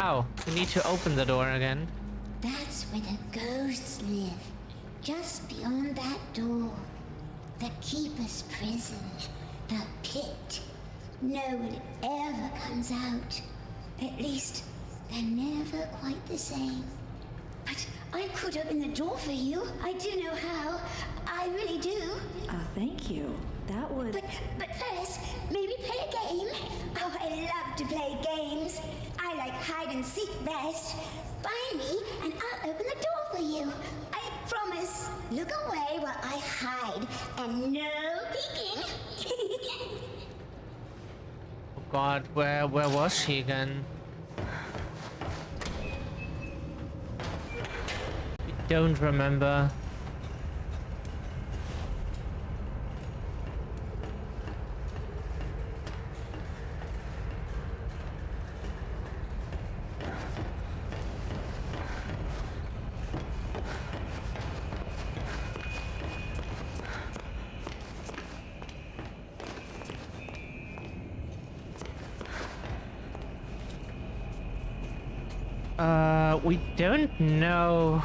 Oh, we need to open the door again. That's where the ghosts live. Just beyond that door. The Keeper's prison. The pit. No one ever comes out. At least, they're never quite the same. But I could open the door for you. I do know how. I really do. Thank you. That would... But first, maybe play a game? Oh, I love to play games. I like hide and seek best. Find me and I'll open the door for you. I promise. Look away while I hide. And no peeking. Oh God, where was she again? I don't remember. We don't know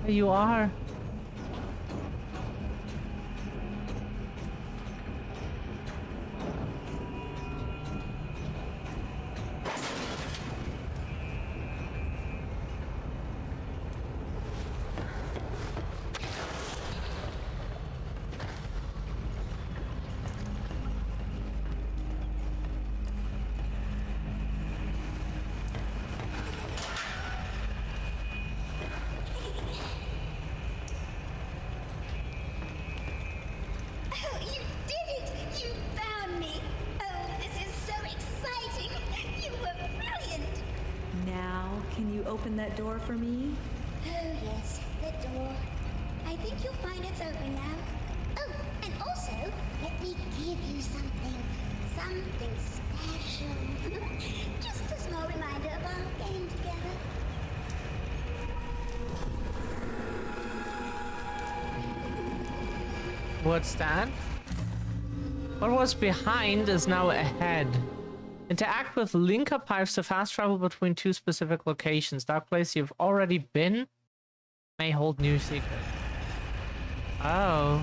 where you are. Open that door for me? Oh, yes, the door. I think you'll find it's open now. Oh, and also, let me give you something. Something special. Just a small reminder of our game together. What's that? What was behind is now ahead. Interact with link-up pipes to fast travel between two specific locations. Dark place you've already been may hold new secrets. Oh.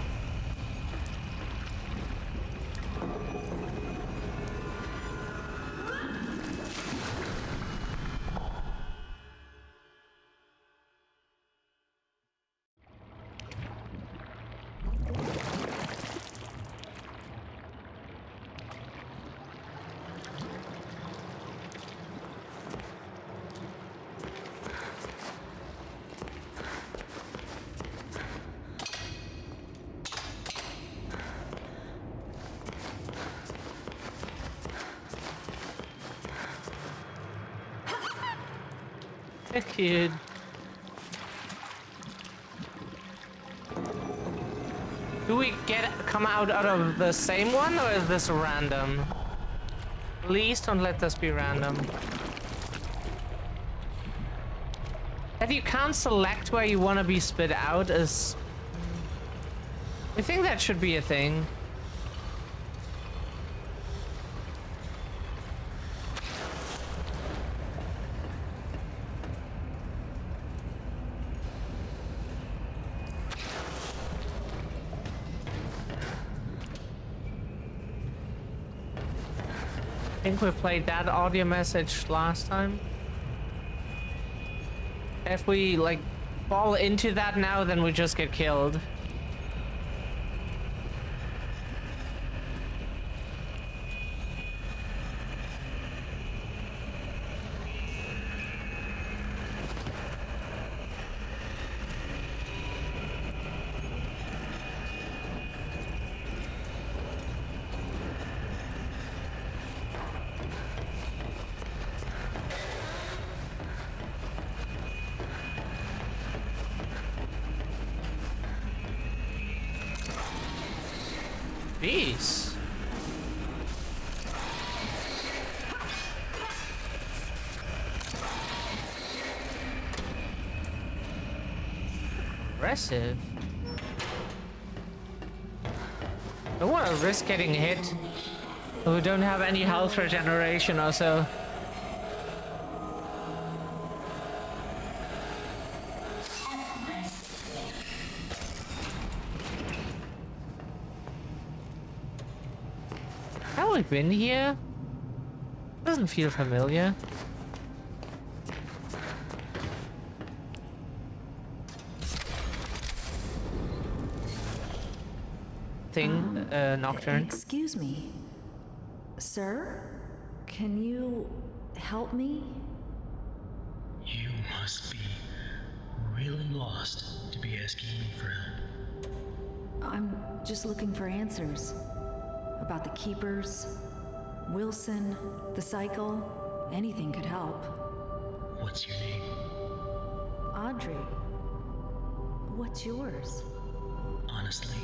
Kid. Do we come out of the same one, or is this random? Please don't let this be random. That you can't select where you want to be spit out is... I think that should be a thing. I think we played that audio message last time. If we, like, fall into that now, then we just get killed. Jeez. Aggressive. I don't want to risk getting hit. We don't have any health regeneration or so. we been here? Doesn't feel familiar. Nocturne. Excuse me. Sir? Can you help me? You must be really lost to be asking me for help. I'm just looking for answers. About the Keepers, Wilson, the cycle. Anything could help. What's your name? Audrey. What's yours? Honestly,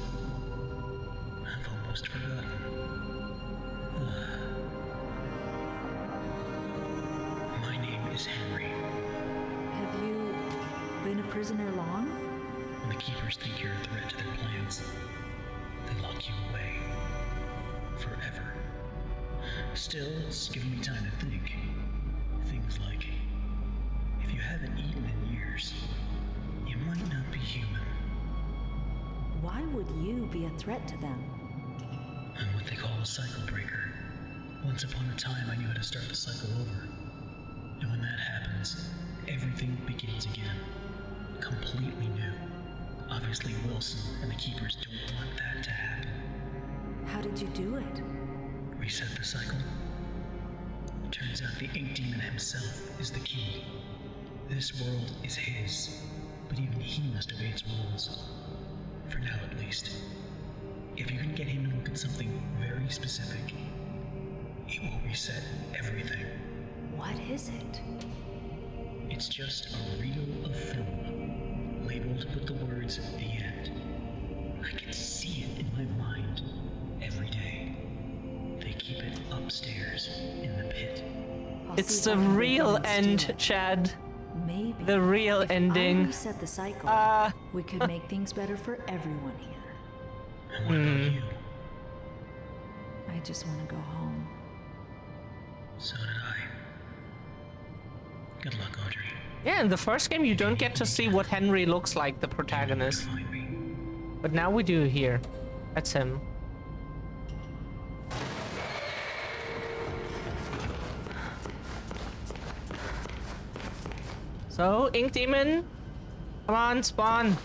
I've almost forgotten. My name is Henry. Have you been a prisoner long? When the Keepers think you're a threat to their plans, they lock you away. Forever. Still, it's given me time to think. Things like, if you haven't eaten in years, you might not be human. Why would you be a threat to them? I'm what they call a cycle breaker. Once upon a time, I knew how to start the cycle over. And when that happens, everything begins again. Completely new. Obviously, Wilson and the Keepers don't want that to happen. How did you do it? Reset the cycle? Turns out the Ink Demon himself is the key. This world is his, but even he must obey its rules. For now, at least. If you can get him to look at something very specific, it will reset everything. What is it? It's just a reel of film, labeled with the words, "The End." I can see it in my mind every day. They keep it upstairs in the pit. It's the real end, Chad. Maybe. The real ending. If I reset the cycle, we could make things better for everyone here. And what about you? I just want to go home. So did I. Good luck, Audrey. Yeah, in the first game you don't get to see what Henry looks like, the protagonist. Find me. But now we do here. That's him. So, Ink Demon, come on, spawn.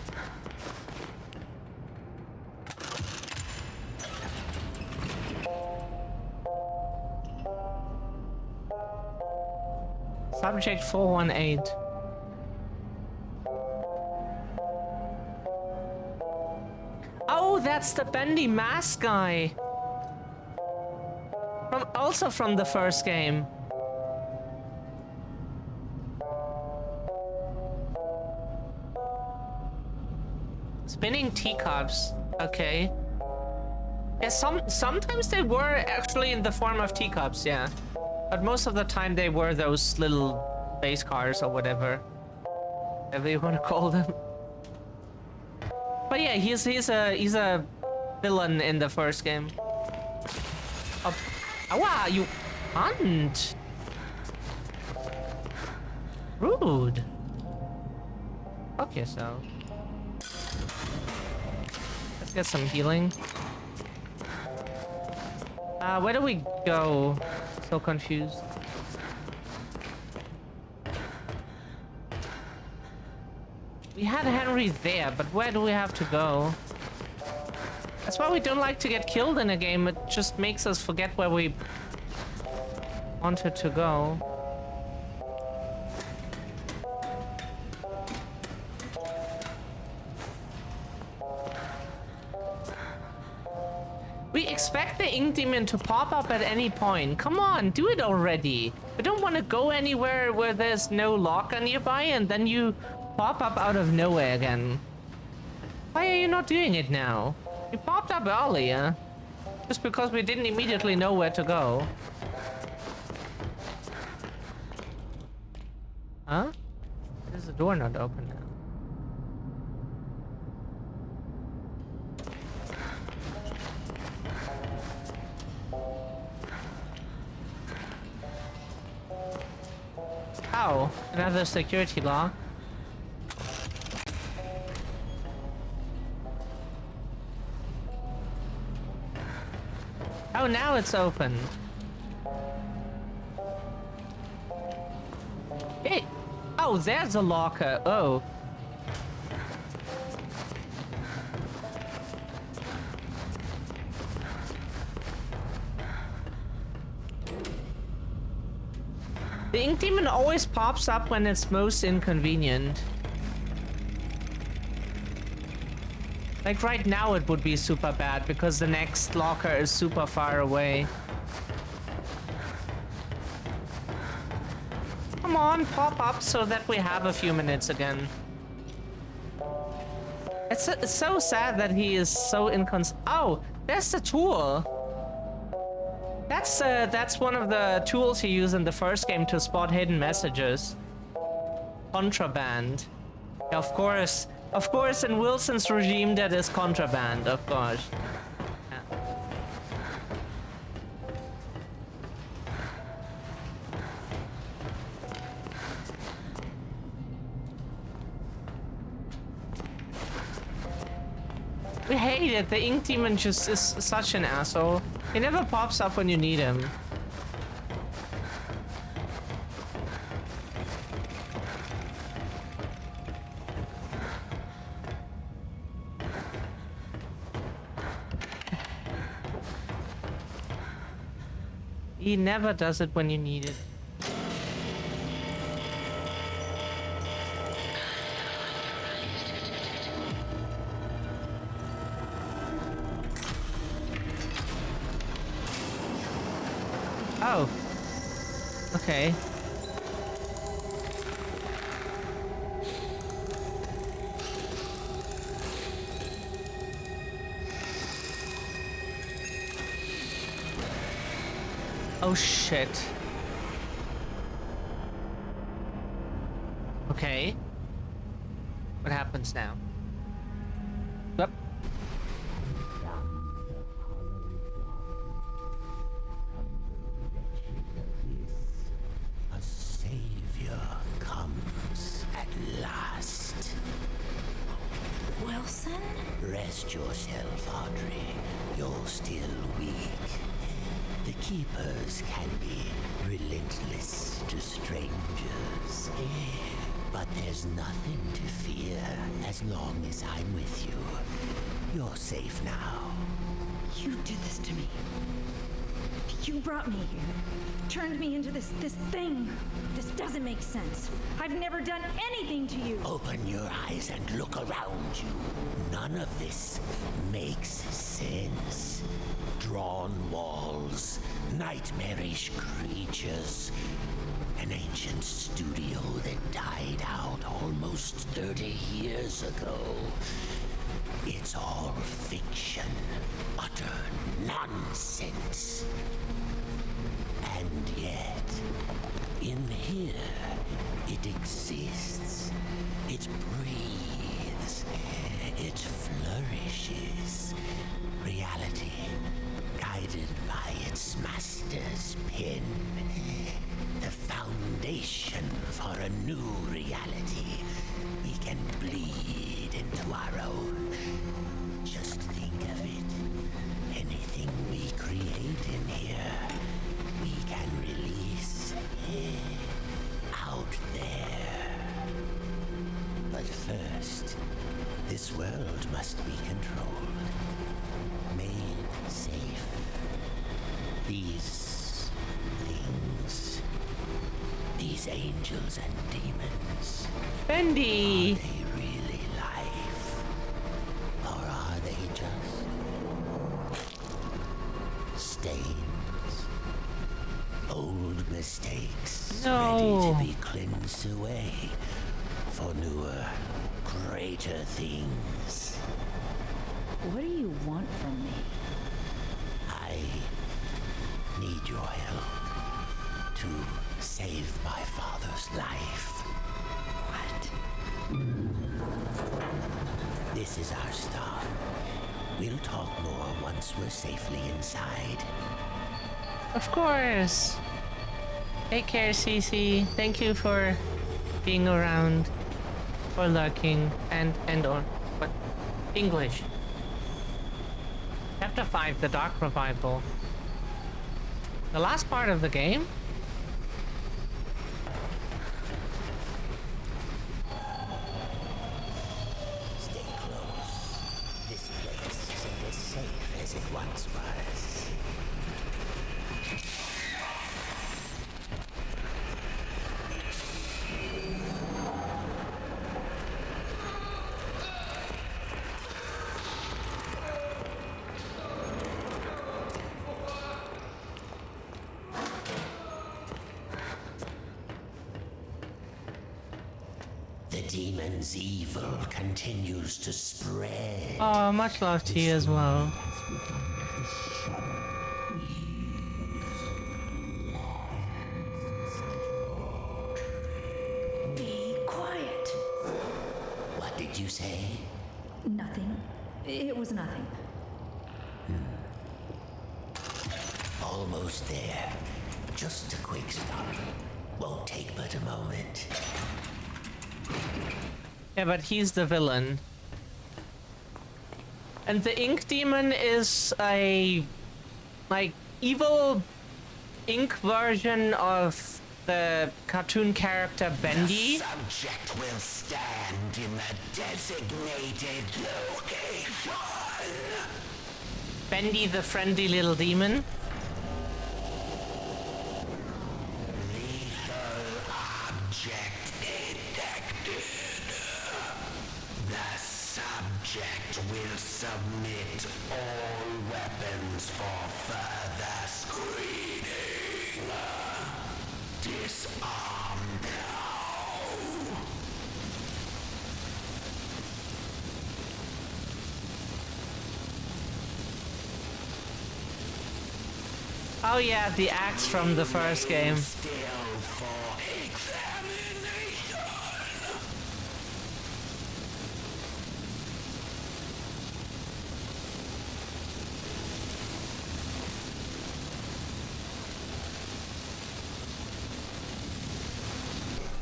Subject 418. Oh, that's the Bendy mask guy. Also from the first game. Spinning teacups. Okay. Yeah, sometimes they were actually in the form of teacups, yeah. But most of the time they were those little base cars or whatever you want to call them. But yeah, he's a villain in the first game. Oh, wow, you hunt. Rude. Fuck yourself. Let's get some healing. Where do we go? So confused. We had Henry there, but where do we have to go? That's why we don't like to get killed in a game. It just makes us forget where we wanted to go. We expect the Ink Demon to pop up at any point. Come on, do it already. We don't want to go anywhere where there's no locker nearby and then you pop up out of nowhere again. Why are you not doing it now? You popped up earlier. Just because we didn't immediately know where to go. Huh? Why is the door not open now? Oh, another security lock. Oh, now it's open. Hey. Oh, there's a locker. Oh. The ink demon always pops up when it's most inconvenient. Like right now it would be super bad because the next locker is super far away. Come on, pop up so that we have a few minutes again. It's so sad that he is so Oh, there's the tool. That's one of the tools you use in the first game to spot hidden messages. Contraband. Yeah, of course, in Wilson's regime that is contraband, of course. Yeah. We hate it. The ink demon just is such an asshole. He never pops up when you need him. He never does it when you need it. Oh. Okay. Oh shit. Okay. What happens now? Yep. A savior comes at last. Wilson? Rest yourself, Audrey. You're still weak. The Keepers can be relentless to strangers. But there's nothing to fear as long as I'm with you. You're safe now. You did this to me. You brought me here. Turned me into this thing. This doesn't make sense. I've never done anything to you. Open your eyes and look around you. None of this makes sense. Drawn walls, nightmarish creatures, an ancient studio that died out almost 30 years ago. It's all fiction, utter nonsense. And yet, in here, it exists. It breathes. It flourishes. Reality, guided by its master's pen. The foundation for a new reality. We can bleed into our own. Just think of it. Anything we create in here, we can release out there. But first, this world must be controlled, made safe. These things, these angels and demons, Bendy! are they really life? Or are they just stains? Old mistakes No. ready to be cleansed away for newer, greater things. What do you want from me? I need your help to save my father's life. What? This is our start. We'll talk more once we're safely inside. Of course. Take care, Cece. Thank you for being around, for lurking, and or what? English. Chapter 5, The Dark Revival. The last part of the game? Stay close. This place isn't as safe as it once was. The demon's evil continues to spread. Oh, much love to you as well. Be quiet. What did you say? Nothing. It was nothing. Almost there. Just a quick stop. Won't take but a moment. Yeah, but he's the villain. And the ink demon is a like evil ink version of the cartoon character Bendy. The subject will stand in the designated location. Bendy, the friendly little demon. Lethal object detected. The subject will submit all weapons for further screening. Disarm now. Oh yeah, the axe from the first game. Still for examination.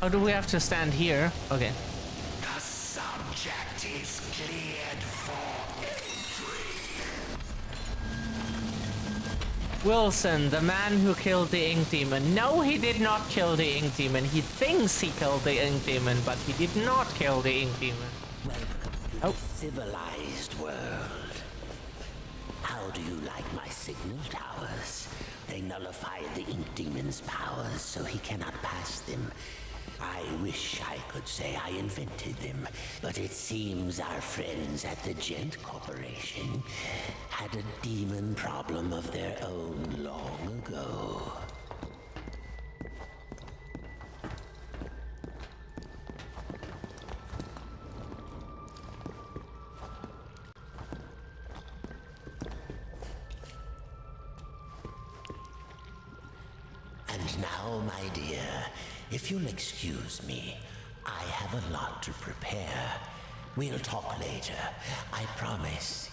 Oh, do we have to stand here? Okay. The subject is cleared for entry. Wilson, the man who killed the ink demon. No, he did not kill the ink demon. He thinks he killed the ink demon, but he did not kill the ink demon. Welcome to the civilized world. How do you like my signal towers? They nullify the ink demon's powers so he cannot pass them. I wish I could say I invented them, but it seems our friends at the Gent Corporation had a demon problem of their own long ago. And now, my dear, if you'll excuse me, I have a lot to prepare. We'll talk later, I promise.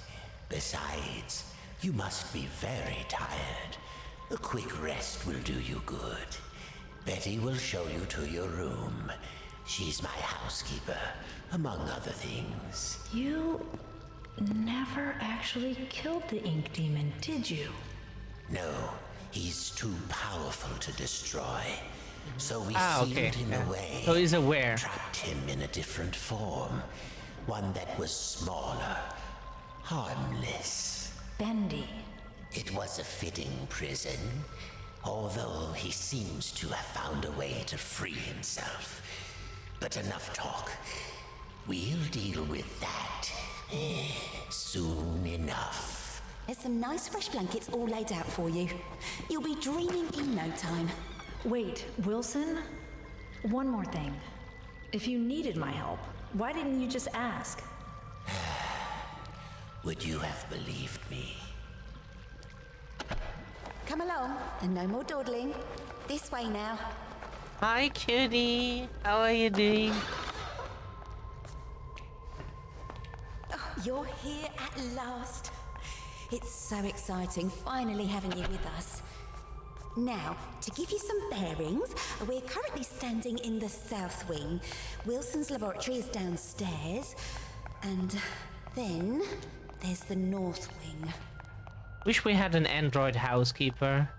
Besides, you must be very tired. A quick rest will do you good. Betty will show you to your room. She's my housekeeper, among other things. You never actually killed the ink demon, did you? No, he's too powerful to destroy. So we okay. sealed him away. So he's aware. Trapped him in a different form. One that was smaller. Harmless. Bendy. It was a fitting prison. Although he seems to have found a way to free himself. But enough talk. We'll deal with that soon enough. There's some nice fresh blankets all laid out for you. You'll be dreaming in no time. Wait, Wilson? One more thing. If you needed my help, why didn't you just ask? Would you have believed me? Come along, and no more dawdling. This way now. Hi, cutie. How are you doing? Oh, you're here at last. It's so exciting finally having you with us. Now, to give you some bearings, we're currently standing in the south wing. Wilson's laboratory is downstairs. And then there's the north wing. Wish we had an android housekeeper.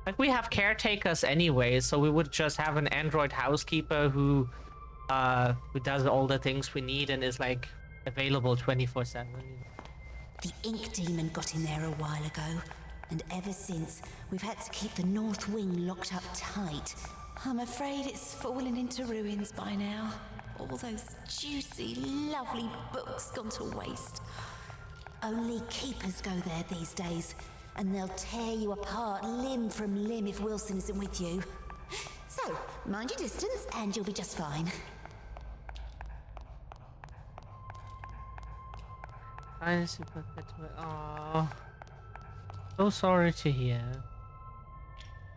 Like, we have caretakers anyway, so we would just have an android housekeeper who does all the things we need and is like available 24/7. The ink demon got in there a while ago, and ever since, we've had to keep the north wing locked up tight. I'm afraid it's fallen into ruins by now. All those juicy, lovely books gone to waste. Only keepers go there these days, and they'll tear you apart limb from limb if Wilson isn't with you. So, mind your distance, and you'll be just fine. Oh, so sorry to hear.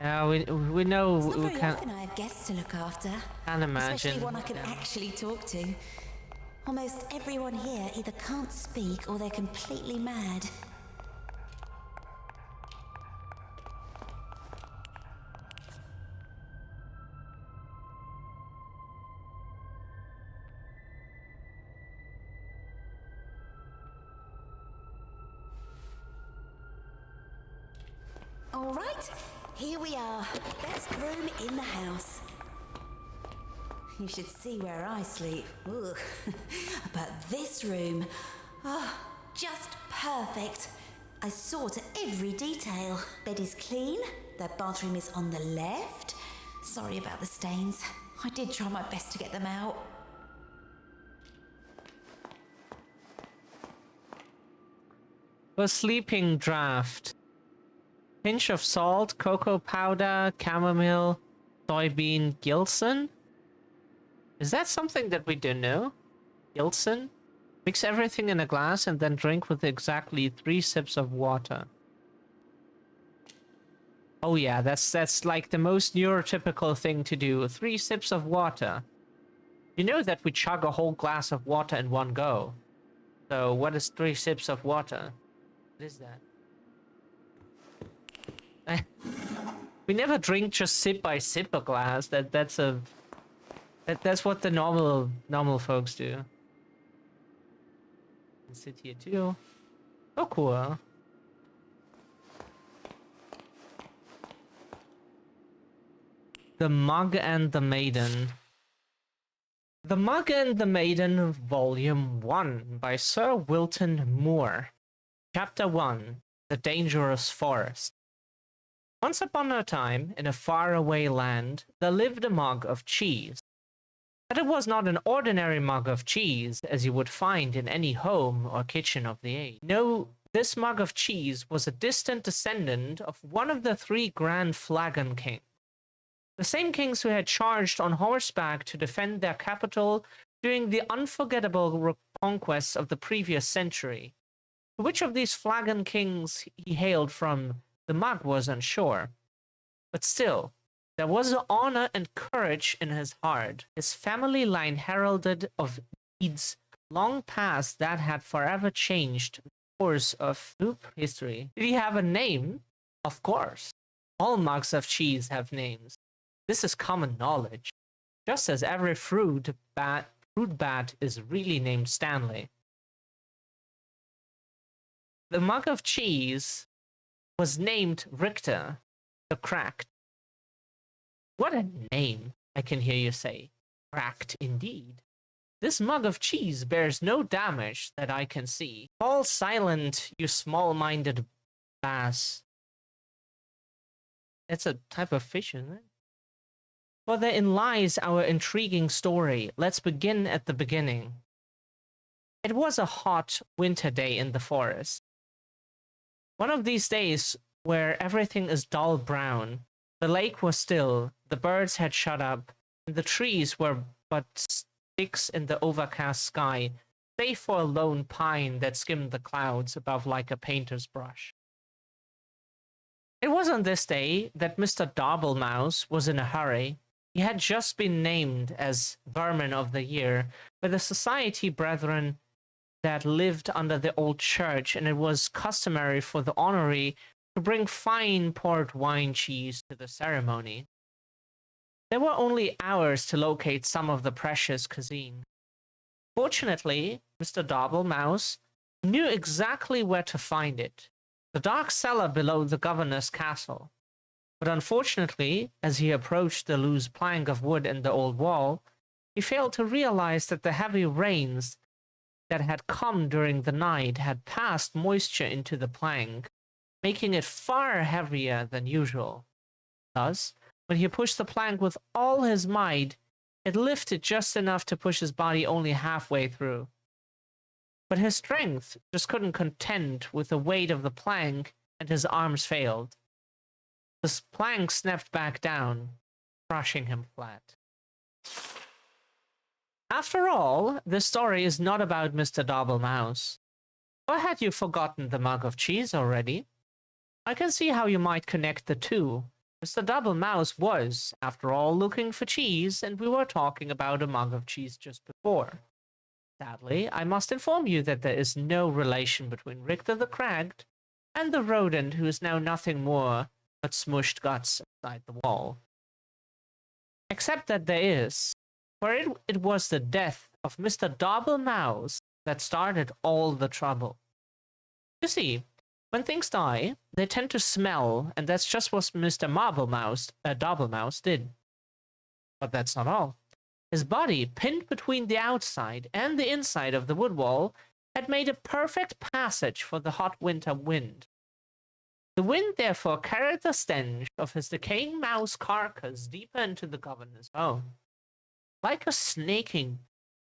Yeah, we know It's not we very can't. often I have guests to look after. Can't imagine. Especially one I can actually talk to. Almost everyone here either can't speak or they're completely mad. All right, here we are. Best room in the house. You should see where I sleep. Ugh. But this room, just perfect. I saw to every detail. Bed is clean. The bathroom is on the left. Sorry about the stains. I did try my best to get them out. A sleeping draft. Pinch of salt, cocoa powder, chamomile, soybean, Gilson. Is that something that we don't know? Gilson? Mix everything in a glass and then drink with exactly 3 sips of water. Oh yeah, that's like the most neurotypical thing to do. 3 sips of water. You know that we chug a whole glass of water in one go. So what is 3 sips of water? What is that? We never drink just sip by sip a glass. That's what the normal folks do. And sit here too. Oh cool. The Mug and the Maiden. The Mug and the Maiden, Volume 1 by Sir Wilton Moore. Chapter 1. The Dangerous Forest. Once upon a time, in a faraway land, there lived a mug of cheese. But it was not an ordinary mug of cheese, as you would find in any home or kitchen of the age. No, this mug of cheese was a distant descendant of one of the 3 grand flagon kings. The same kings who had charged on horseback to defend their capital during the unforgettable conquests of the previous century. Which of these flagon kings he hailed from, the mug was unsure. But still, there was honor and courage in his heart. His family line heralded of deeds long past that had forever changed the course of history. Did he have a name? Of course. All mugs of cheese have names. This is common knowledge. Just as every fruit bat is really named Stanley. The mug of cheese was named Richter the Cracked. What a name, I can hear you say. Cracked indeed. This mug of cheese bears no damage that I can see. Fall silent, you small-minded bass. It's a type of fish, isn't it? For therein lies our intriguing story. Let's begin at the beginning. It was a hot winter day in the forest. One of these days where everything is dull brown. The lake was still, the birds had shut up, and the trees were but sticks in the overcast sky, save for a lone pine that skimmed the clouds above like a painter's brush. It was on this day that Mr. Dobblemouse was in a hurry. He had just been named as Vermin of the Year by the Society Brethren that lived under the old church, and it was customary for the honoree to bring fine port wine cheese to the ceremony. There were only hours to locate some of the precious cuisine. Fortunately, Mr. Dobblemouse knew exactly where to find it. The dark cellar below the governor's castle. But unfortunately, as he approached the loose plank of wood in the old wall, he failed to realize that the heavy rains that had come during the night had passed moisture into the plank, making it far heavier than usual. Thus, when he pushed the plank with all his might, it lifted just enough to push his body only halfway through. But his strength just couldn't contend with the weight of the plank, and his arms failed. The plank snapped back down, crushing him flat. After all, this story is not about Mr. Dobblemouse. Or had you forgotten the mug of cheese already? I can see how you might connect the two. Mr. Dobblemouse was, after all, looking for cheese, and we were talking about a mug of cheese just before. Sadly, I must inform you that there is no relation between Richter the Cragged and the rodent who is now nothing more but smushed guts inside the wall. Except that there is, for it was the death of Mr. Dobblemouse that started all the trouble. You see, when things die, they tend to smell, and that's just what Mr. Dobblemouse did. But that's not all. His body, pinned between the outside and the inside of the wood wall, had made a perfect passage for the hot winter wind. The wind therefore carried the stench of his decaying mouse carcass deeper into the governor's home. Like a snaking,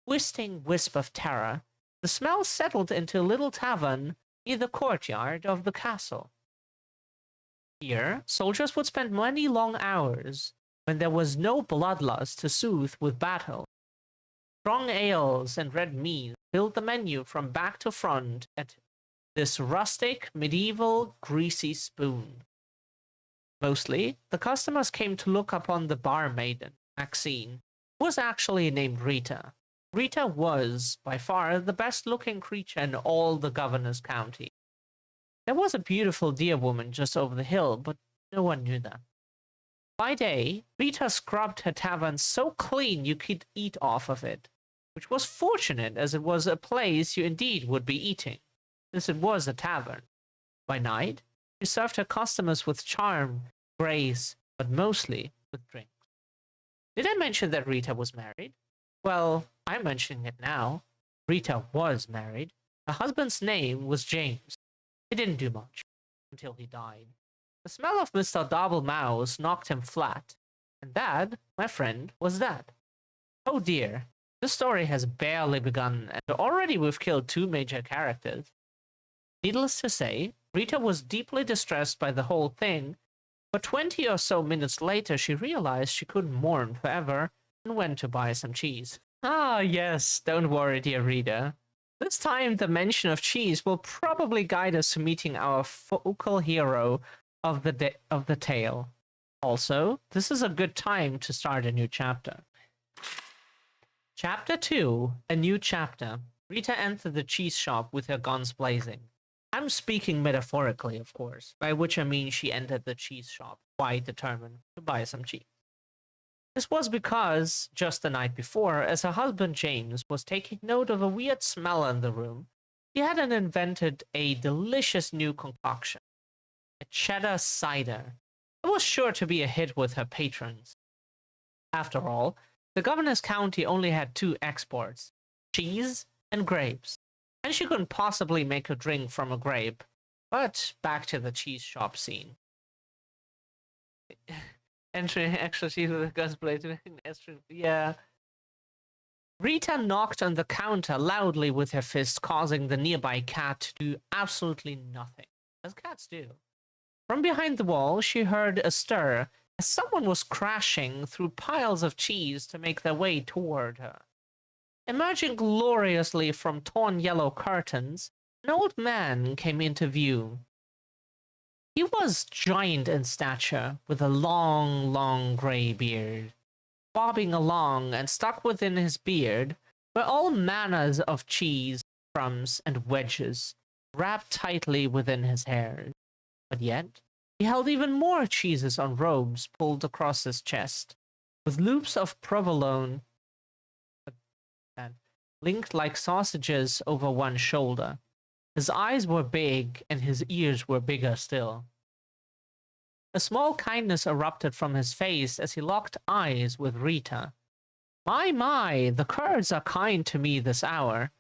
twisting wisp of terror, the smell settled into a little tavern near the courtyard of the castle. Here, soldiers would spend many long hours when there was no bloodlust to soothe with battle. Strong ales and red mead filled the menu from back to front at this rustic, medieval, greasy spoon. Mostly, the customers came to look upon the barmaiden, Maxine, who was actually named Rita. Rita was, by far, the best-looking creature in all the governor's county. There was a beautiful deer woman just over the hill, but no one knew that. By day, Rita scrubbed her tavern so clean you could eat off of it, which was fortunate as it was a place you indeed would be eating, since it was a tavern. By night, she served her customers with charm, grace, but mostly with drinks. Did I mention that Rita was married? Well, I'm mentioning it now. Rita was married. Her husband's name was James. He didn't do much until he died. The smell of Mr. Dobblemouse knocked him flat, and that, my friend, was that. Oh dear, this story has barely begun, and already we've killed two major characters. Needless to say, Rita was deeply distressed by the whole thing, but 20 or so minutes later she realized she couldn't mourn forever and went to buy some cheese. Ah yes, don't worry, dear reader. This time the mention of cheese will probably guide us to meeting our focal hero of the tale. Also, this is a good time to start a new chapter. Chapter 2, a new chapter. Rita entered the cheese shop with her guns blazing. I'm speaking metaphorically, of course, by which I mean she entered the cheese shop, quite determined to buy some cheese. This was because, just the night before, as her husband James was taking note of a weird smell in the room, he had invented a delicious new concoction. A cheddar cider. It was sure to be a hit with her patrons. After all, the governor's county only had two exports, cheese and grapes, and she couldn't possibly make a drink from a grape. But back to the cheese shop scene. Entering extra cheese with a gun blade. Yeah. Rita knocked on the counter loudly with her fist, causing the nearby cat to do absolutely nothing, as cats do. From behind the wall, she heard a stir as someone was crashing through piles of cheese to make their way toward her. Emerging gloriously from torn yellow curtains, an old man came into view. He was giant in stature, with a long grey beard. Bobbing along and stuck within his beard were all manners of cheese, crumbs, and wedges, wrapped tightly within his hair. But yet, he held even more cheeses on ropes pulled across his chest, with loops of provolone linked like sausages over one shoulder. His eyes were big, and his ears were bigger still. A small kindness erupted from his face as he locked eyes with Rita. My, the Kurds are kind to me this hour.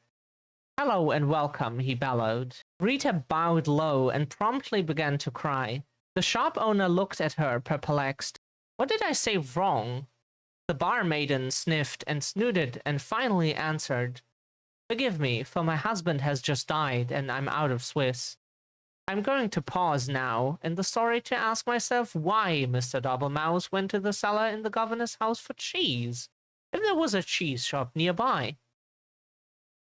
Hello and welcome, he bellowed. Rita bowed low and promptly began to cry. The shop owner looked at her, perplexed. What did I say wrong? The barmaiden sniffed and snooted and finally answered. Forgive me, for my husband has just died and I'm out of Swiss. I'm going to pause now in the story to ask myself why Mr. Doublemouse went to the cellar in the governor's house for cheese, if there was a cheese shop nearby.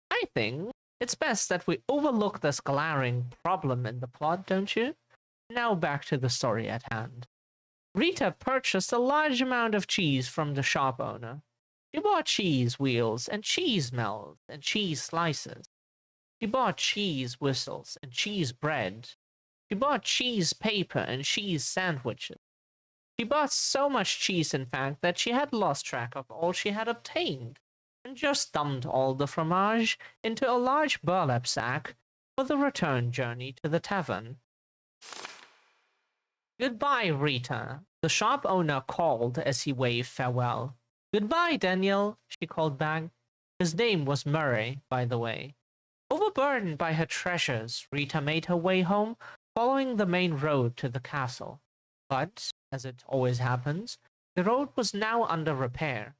I think it's best that we overlook this glaring problem in the plot, don't you? Now back to the story at hand. Rita purchased a large amount of cheese from the shop owner. She bought cheese wheels and cheese melts and cheese slices. She bought cheese whistles and cheese bread. She bought cheese paper and cheese sandwiches. She bought so much cheese, in fact, that she had lost track of all she had obtained, and just dumped all the fromage into a large burlap sack for the return journey to the tavern. Goodbye, Rita, the shop owner called as he waved farewell. Goodbye, Daniel, she called back. His name was Murray, by the way. Overburdened by her treasures, Rita made her way home, following the main road to the castle. But, as it always happens, the road was now under repair.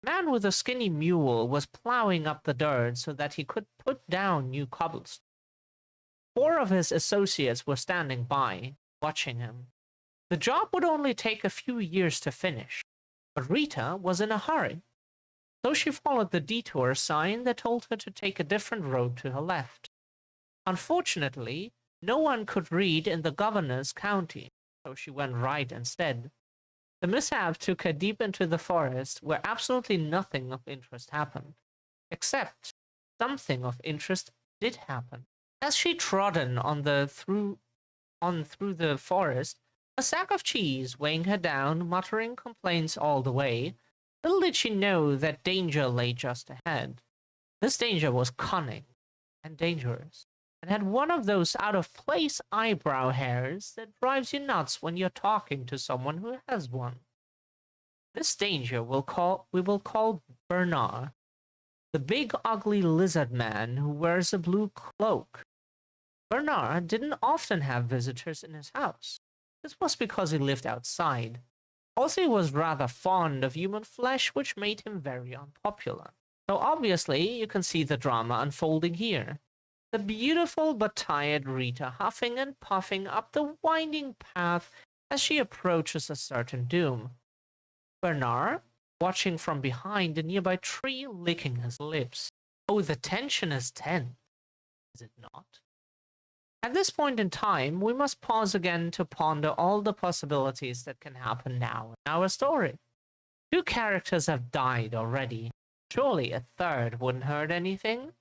A man with a skinny mule was plowing up the dirt so that he could put down new cobblestone. 4 of his associates were standing by, watching him. The job would only take a few years to finish, but Rita was in a hurry. So she followed the detour sign that told her to take a different road to her left. Unfortunately, no one could read in the governor's county, so she went right instead. The mishap took her deep into the forest, where absolutely nothing of interest happened. Except something of interest did happen. As she trodden through the forest, a sack of cheese weighing her down, muttering complaints all the way, little did she know that danger lay just ahead. This danger was cunning and dangerous, and had one of those out-of-place eyebrow hairs that drives you nuts when you're talking to someone who has one. This danger we will call Bernard, the big ugly lizard man who wears a blue cloak. Bernard didn't often have visitors in his house. This was because he lived outside. Also, he was rather fond of human flesh, which made him very unpopular. So obviously, you can see the drama unfolding here. The beautiful but tired Rita huffing and puffing up the winding path as she approaches a certain doom. Bernard, watching from behind a nearby tree, licking his lips. Oh, the tension is tense, is it not? At this point in time, we must pause again to ponder all the possibilities that can happen now in our story. 2 characters have died already. Surely a third wouldn't hurt anything?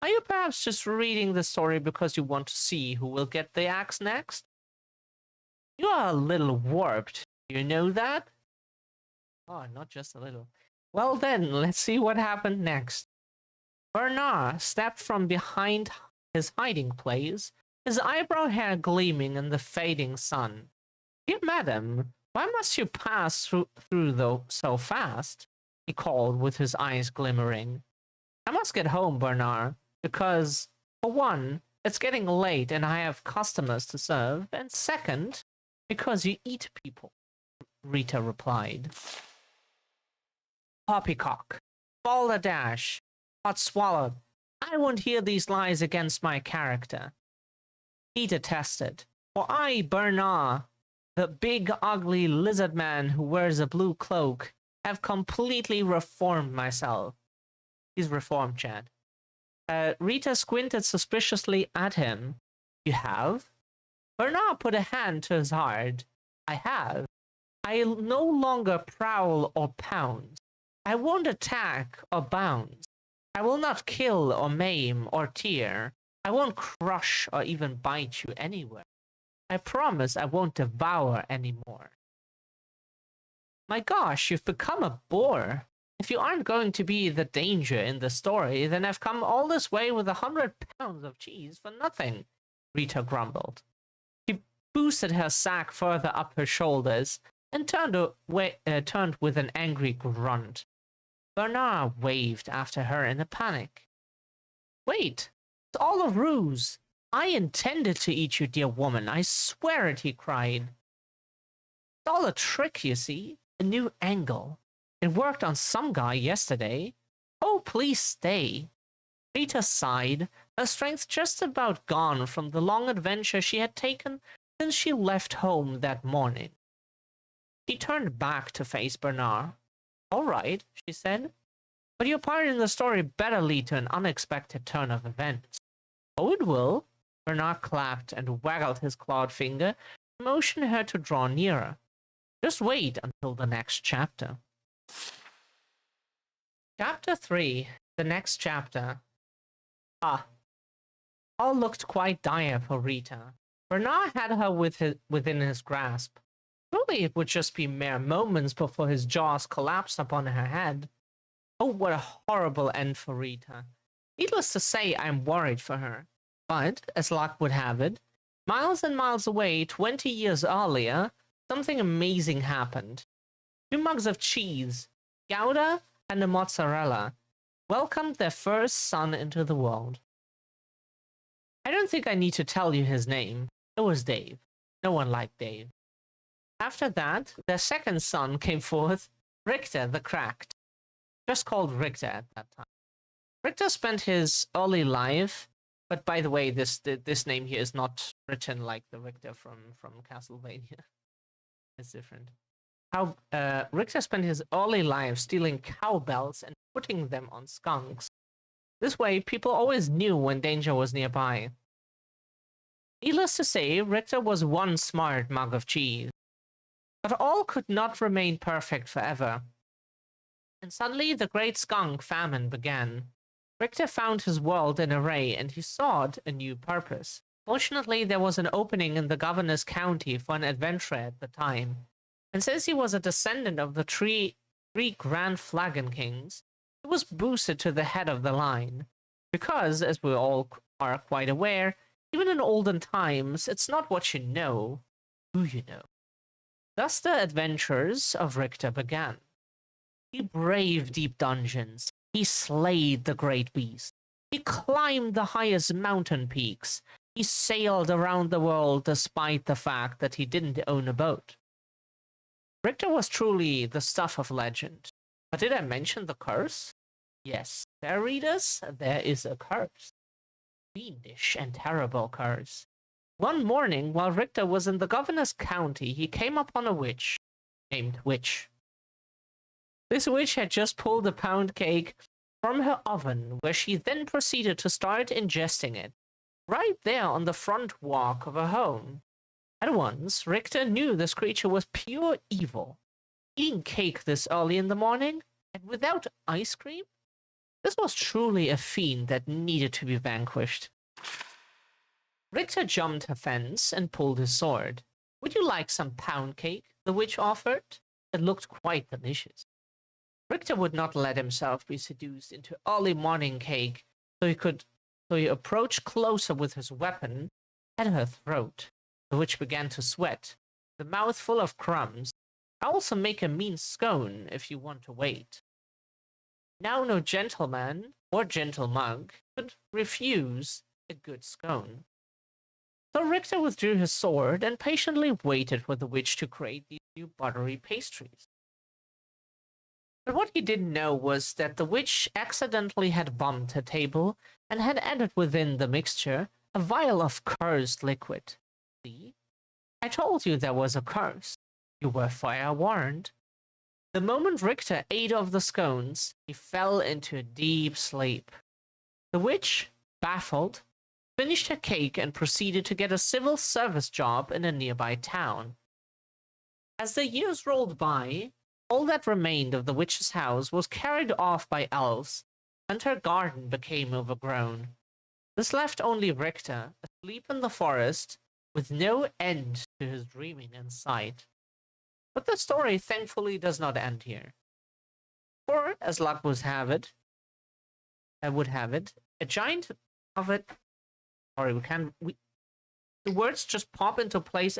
Are you perhaps just reading the story because you want to see who will get the axe next? You are a little warped. Do you know that? Oh, not just a little. Well then, let's see what happened next. Bernard stepped from behind his hiding place, his eyebrow hair gleaming in the fading sun. Dear madam, why must you pass through though so fast? He called with his eyes glimmering. I must get home, Bernard, because, for one, it's getting late and I have customers to serve, and second, because you eat people, Rita replied. Poppycock, balderdash, hot swallowed. I won't hear these lies against my character. He detested. For I, Bernard, the big ugly lizard man who wears a blue cloak, have completely reformed myself. He's reformed, Chad. Rita squinted suspiciously at him. You have? Bernard put a hand to his heart. I have. I no longer prowl or pounce. I won't attack or bounce. I will not kill or maim or tear. I won't crush or even bite you anywhere. I promise I won't devour anymore. My gosh, you've become a bore. If you aren't going to be the danger in the story, then I've come all this way with 100 pounds of cheese for nothing, Rita grumbled. She boosted her sack further up her shoulders, and turned with an angry grunt. Bernard waved after her in a panic. Wait, it's all a ruse. I intended to eat you, dear woman. I swear it, he cried. It's all a trick, you see. A new angle. It worked on some guy yesterday. Oh, please stay. Rita sighed, her strength just about gone from the long adventure she had taken since she left home that morning. She turned back to face Bernard. All right, she said, but your part in the story better lead to an unexpected turn of events. Oh, it will. Bernard clapped and waggled his clawed finger to motion her to draw nearer. Just wait until the next chapter. Chapter 3. The next chapter. All looked quite dire for Rita. Bernard had her within his grasp. Surely it would just be mere moments before his jaws collapsed upon her head. Oh, what a horrible end for Rita. Needless to say, I am worried for her. But, as luck would have it, miles and miles away, 20 years earlier, something amazing happened. 2 mugs of cheese, Gouda and a mozzarella, welcomed their first son into the world. I don't think I need to tell you his name. It was Dave. No one liked Dave. After that, their second son came forth, Richter the Cracked. Just called Richter at that time. Richter spent his early life, but by the way, this name here is not written like the Richter from Castlevania. It's different. How Richter spent his early life stealing cowbells and putting them on skunks. This way, people always knew when danger was nearby. Needless to say, Richter was one smart mug of cheese. But all could not remain perfect forever. And suddenly the great skunk famine began. Richter found his world in array, and he sought a new purpose. Fortunately, there was an opening in the governor's county for an adventurer at the time. And since he was a descendant of the three Grand Flagon Kings, he was boosted to the head of the line. Because, as we all are quite aware, even in olden times, it's not what you know, who you know. Thus the adventures of Richter began. He braved deep dungeons. He slayed the great beast. He climbed the highest mountain peaks. He sailed around the world despite the fact that he didn't own a boat. Richter was truly the stuff of legend. But did I mention the curse? Yes, fair readers, there is a curse. Fiendish and terrible curse. One morning, while Richter was in the governor's county, he came upon a witch named Witch. This witch had just pulled a pound cake from her oven, where she then proceeded to start ingesting it, right there on the front walk of her home. At once, Richter knew this creature was pure evil. Eating cake this early in the morning, and without ice cream? This was truly a fiend that needed to be vanquished. Richter jumped a fence and pulled his sword. Would you like some pound cake? The witch offered. It looked quite delicious. Richter would not let himself be seduced into early morning cake, so he approached closer with his weapon at her throat. The witch began to sweat, the mouth full of crumbs. I also make a mean scone if you want to wait. Now no gentleman or gentle monk could refuse a good scone. So Richter withdrew his sword and patiently waited for the witch to create these new buttery pastries. But what he didn't know was that the witch accidentally had bumped her table and had added within the mixture a vial of cursed liquid. See? I told you there was a curse. You were forewarned. The moment Richter ate of the scones, he fell into a deep sleep. The witch, baffled, finished her cake and proceeded to get a civil service job in a nearby town. As the years rolled by, all that remained of the witch's house was carried off by elves, and her garden became overgrown. This left only Richter, asleep in the forest, with no end to his dreaming in sight. But the story thankfully does not end here. For, as luck would have it, a giant covered... Sorry, The words just pop into place.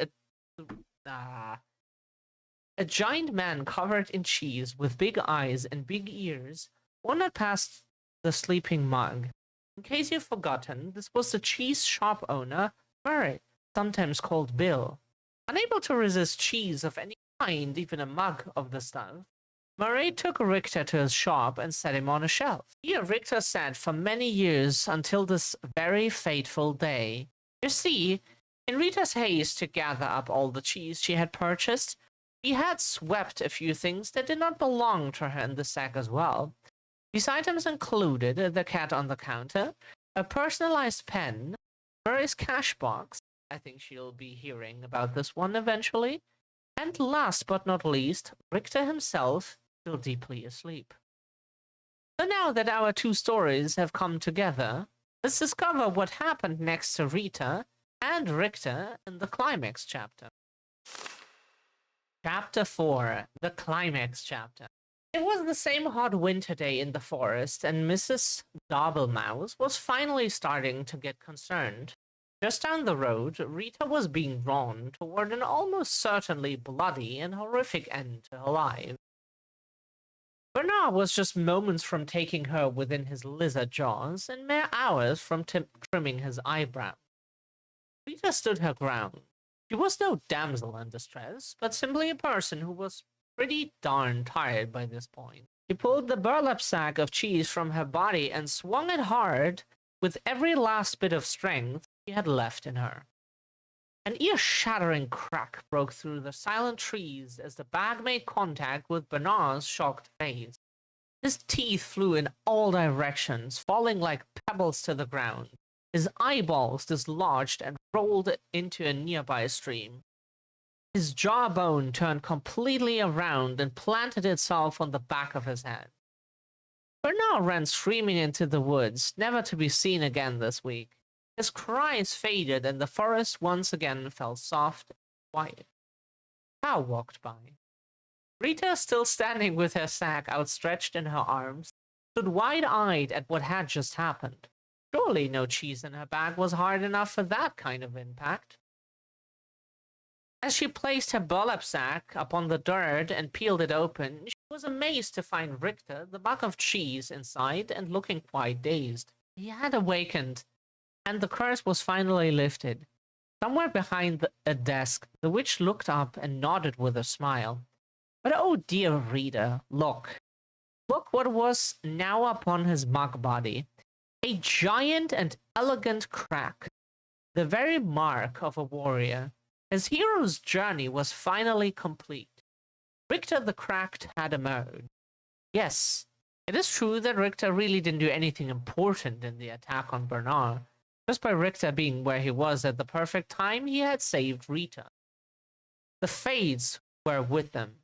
A giant man covered in cheese with big eyes and big ears wandered past the sleeping mug. In case you've forgotten, this was the cheese shop owner, Murray, sometimes called Bill. Unable to resist cheese of any kind, even a mug of the stuff, Murray took Richter to his shop and set him on a shelf. Here Richter sat for many years until this very fateful day. You see, in Rita's haste to gather up all the cheese she had purchased, she had swept a few things that did not belong to her in the sack as well. These items included the cat on the counter, a personalized pen, Murray's cash box, I think she'll be hearing about this one eventually, and last but not least, Richter himself, still deeply asleep. So now that our two stories have come together, let's discover what happened next to Rita and Richter in the climax chapter. Chapter 4, the climax chapter. It was the same hot winter day in the forest, and Mrs. Dobblemouse was finally starting to get concerned. Just down the road, Rita was being drawn toward an almost certainly bloody and horrific end to her life. Bernard was just moments from taking her within his lizard jaws, and mere hours from trimming his eyebrow. Rita stood her ground. She was no damsel in distress, but simply a person who was pretty darn tired by this point. She pulled the burlap sack of cheese from her body and swung it hard with every last bit of strength she had left in her. An ear-shattering crack broke through the silent trees as the bag made contact with Bernard's shocked face. His teeth flew in all directions, falling like pebbles to the ground. His eyeballs dislodged and rolled into a nearby stream. His jawbone turned completely around and planted itself on the back of his head. Bernard ran screaming into the woods, never to be seen again this week. His cries faded, and the forest once again fell soft and quiet. Cow walked by. Rita, still standing with her sack outstretched in her arms, stood wide-eyed at what had just happened. Surely no cheese in her bag was hard enough for that kind of impact. As she placed her burlap sack upon the dirt and peeled it open, she was amazed to find Richter, the mug of cheese, inside and looking quite dazed. He had awakened, and the curse was finally lifted. Somewhere behind a desk, the witch looked up and nodded with a smile. But oh dear Rita, look. Look what was now upon his mug body. A giant and elegant crack. The very mark of a warrior. His hero's journey was finally complete. Richter the Cracked had emerged. Yes, it is true that Richter really didn't do anything important in the attack on Bernard. Just by Richter being where he was at the perfect time, he had saved Rita. The Fades were with them.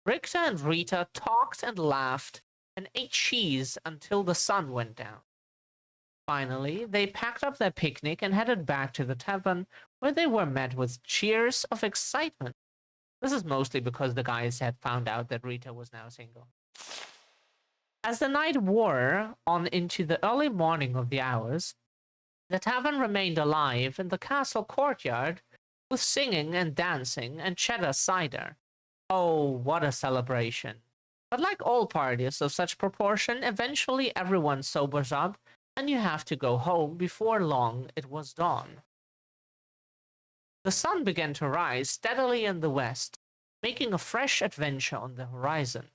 Richter and Rita talked and laughed and ate cheese until the sun went down. Finally, they packed up their picnic and headed back to the tavern, where they were met with cheers of excitement. This is mostly because the guys had found out that Rita was now single. As the night wore on into the early morning of the hours, the tavern remained alive in the castle courtyard with singing and dancing and cheddar cider. Oh, what a celebration. But like all parties of such proportion, eventually everyone sobers up and you have to go home before long it was dawn. The sun began to rise steadily in the west, making a fresh adventure on the horizon.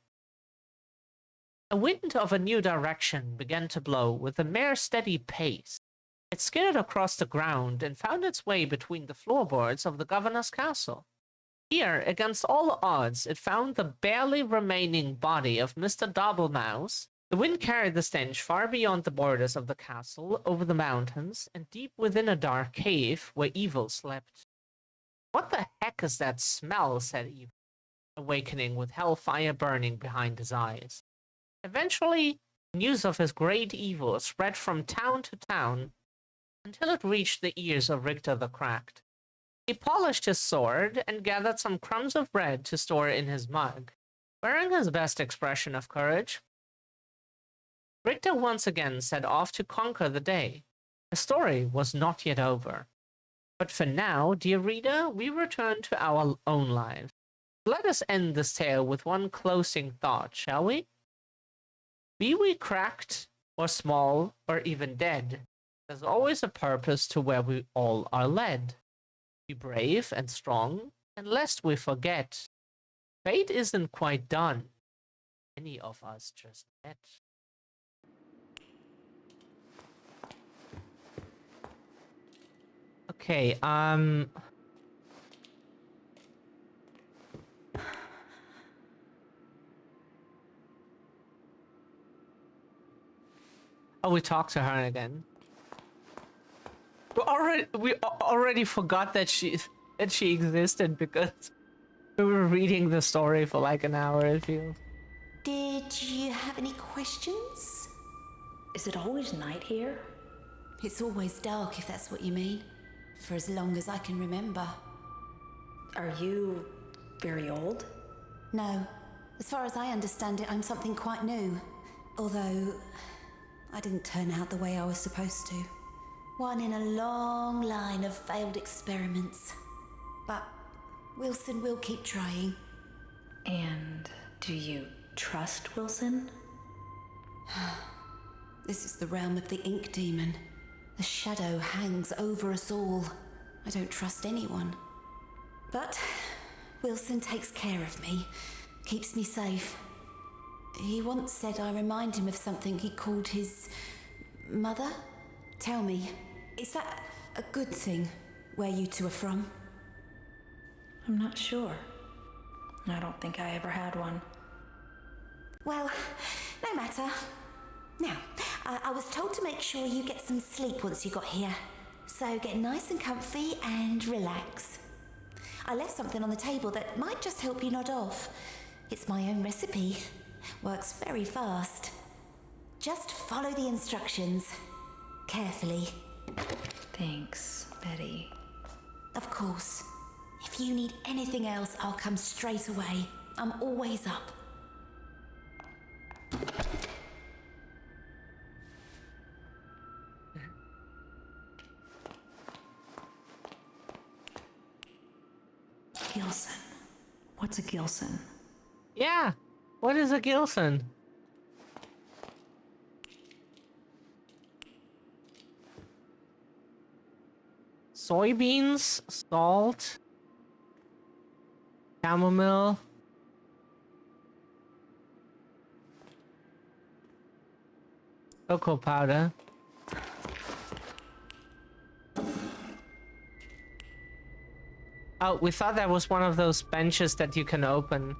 A wind of a new direction began to blow with a mere steady pace. It skidded across the ground and found its way between the floorboards of the governor's castle. Here, against all odds, it found the barely remaining body of Mr. Dobblemouse. The wind carried the stench far beyond the borders of the castle, over the mountains, and deep within a dark cave where Evil slept. "What the heck is that smell?" said Evil, awakening with hellfire burning behind his eyes. Eventually, news of his great evil spread from town to town until it reached the ears of Richter the Cracked. He polished his sword and gathered some crumbs of bread to store in his mug. Wearing his best expression of courage, Richter once again set off to conquer the day. The story was not yet over. But for now, dear reader, we return to our own lives. Let us end this tale with one closing thought, shall we? Be we cracked, or small, or even dead, there's always a purpose to where we all are led. Be brave and strong, and lest we forget, fate isn't quite done. Any of us just met. Okay, oh, we talked to her again. We already forgot that she existed because we were reading the story for like an hour, it feels. Did you have any questions? Is it always night here? It's always dark, if that's what you mean. For as long as I can remember. Are you very old? No. As far as I understand it, I'm something quite new. Although, I didn't turn out the way I was supposed to. One in a long line of failed experiments. But Wilson will keep trying. And do you trust Wilson? This is the realm of the ink demon. The shadow hangs over us all. I don't trust anyone. But Wilson takes care of me, keeps me safe. He once said I remind him of something he called his mother. Tell me, is that a good thing, where you two are from? I'm not sure. I don't think I ever had one. Well, no matter. Now, I was told to make sure you get some sleep once you got here. So get nice and comfy and relax. I left something on the table that might just help you nod off. It's my own recipe. Works very fast. Just follow the instructions. Carefully. Thanks, Betty. Of course. If you need anything else, I'll come straight away. I'm always up. Gilson. What's a Gilson? Yeah, what is a Gilson? Soybeans, salt, chamomile. Cocoa powder. Oh, we thought that was one of those benches that you can open.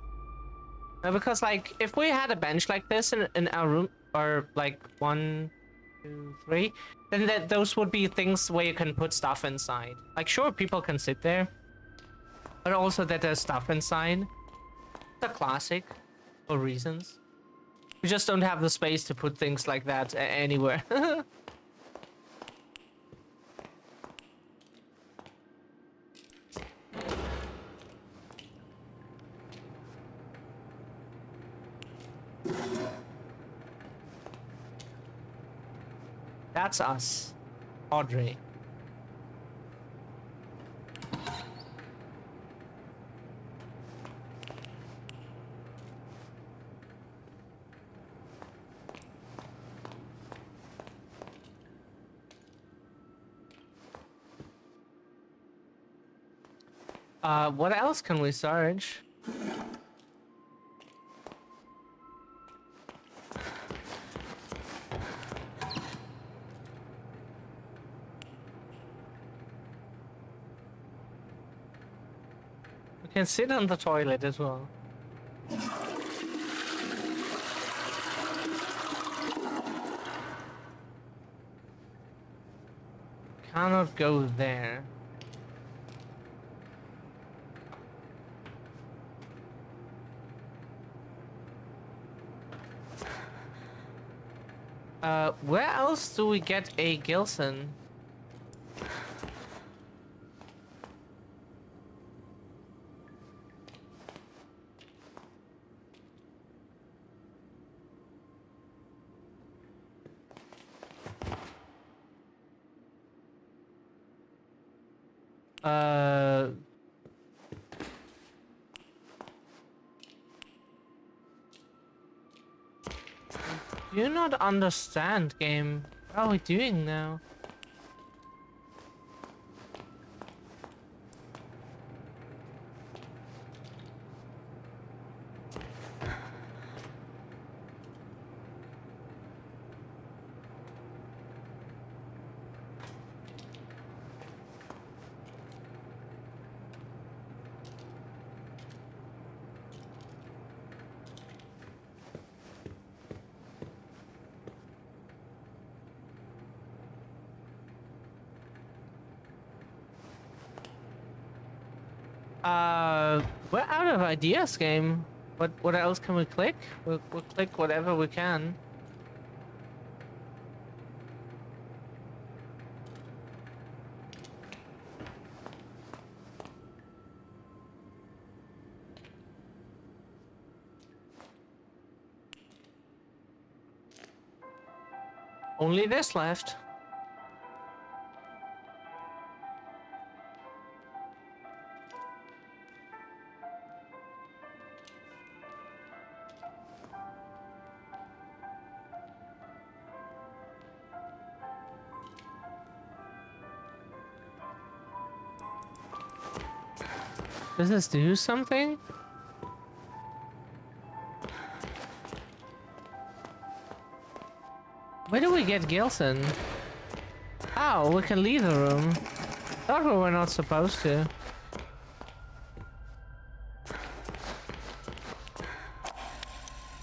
Because, like, if we had a bench like this in our room, or like 1, 2, 3, then those would be things where you can put stuff inside. Like, sure, people can sit there, but also that there's stuff inside. It's a classic for reasons. We just don't have the space to put things like that anywhere. That's us, Audrey. What else can we search? We can sit on the toilet as well. Cannot go there. Where else do we get a Gilson? Uh... Do you not understand, game? What are we doing now? We're out of ideas, game. What else can we click? We'll click whatever we can. Only this left. Does this do something? Where do we get Gilson? Oh, we can leave the room. Thought we were not supposed to.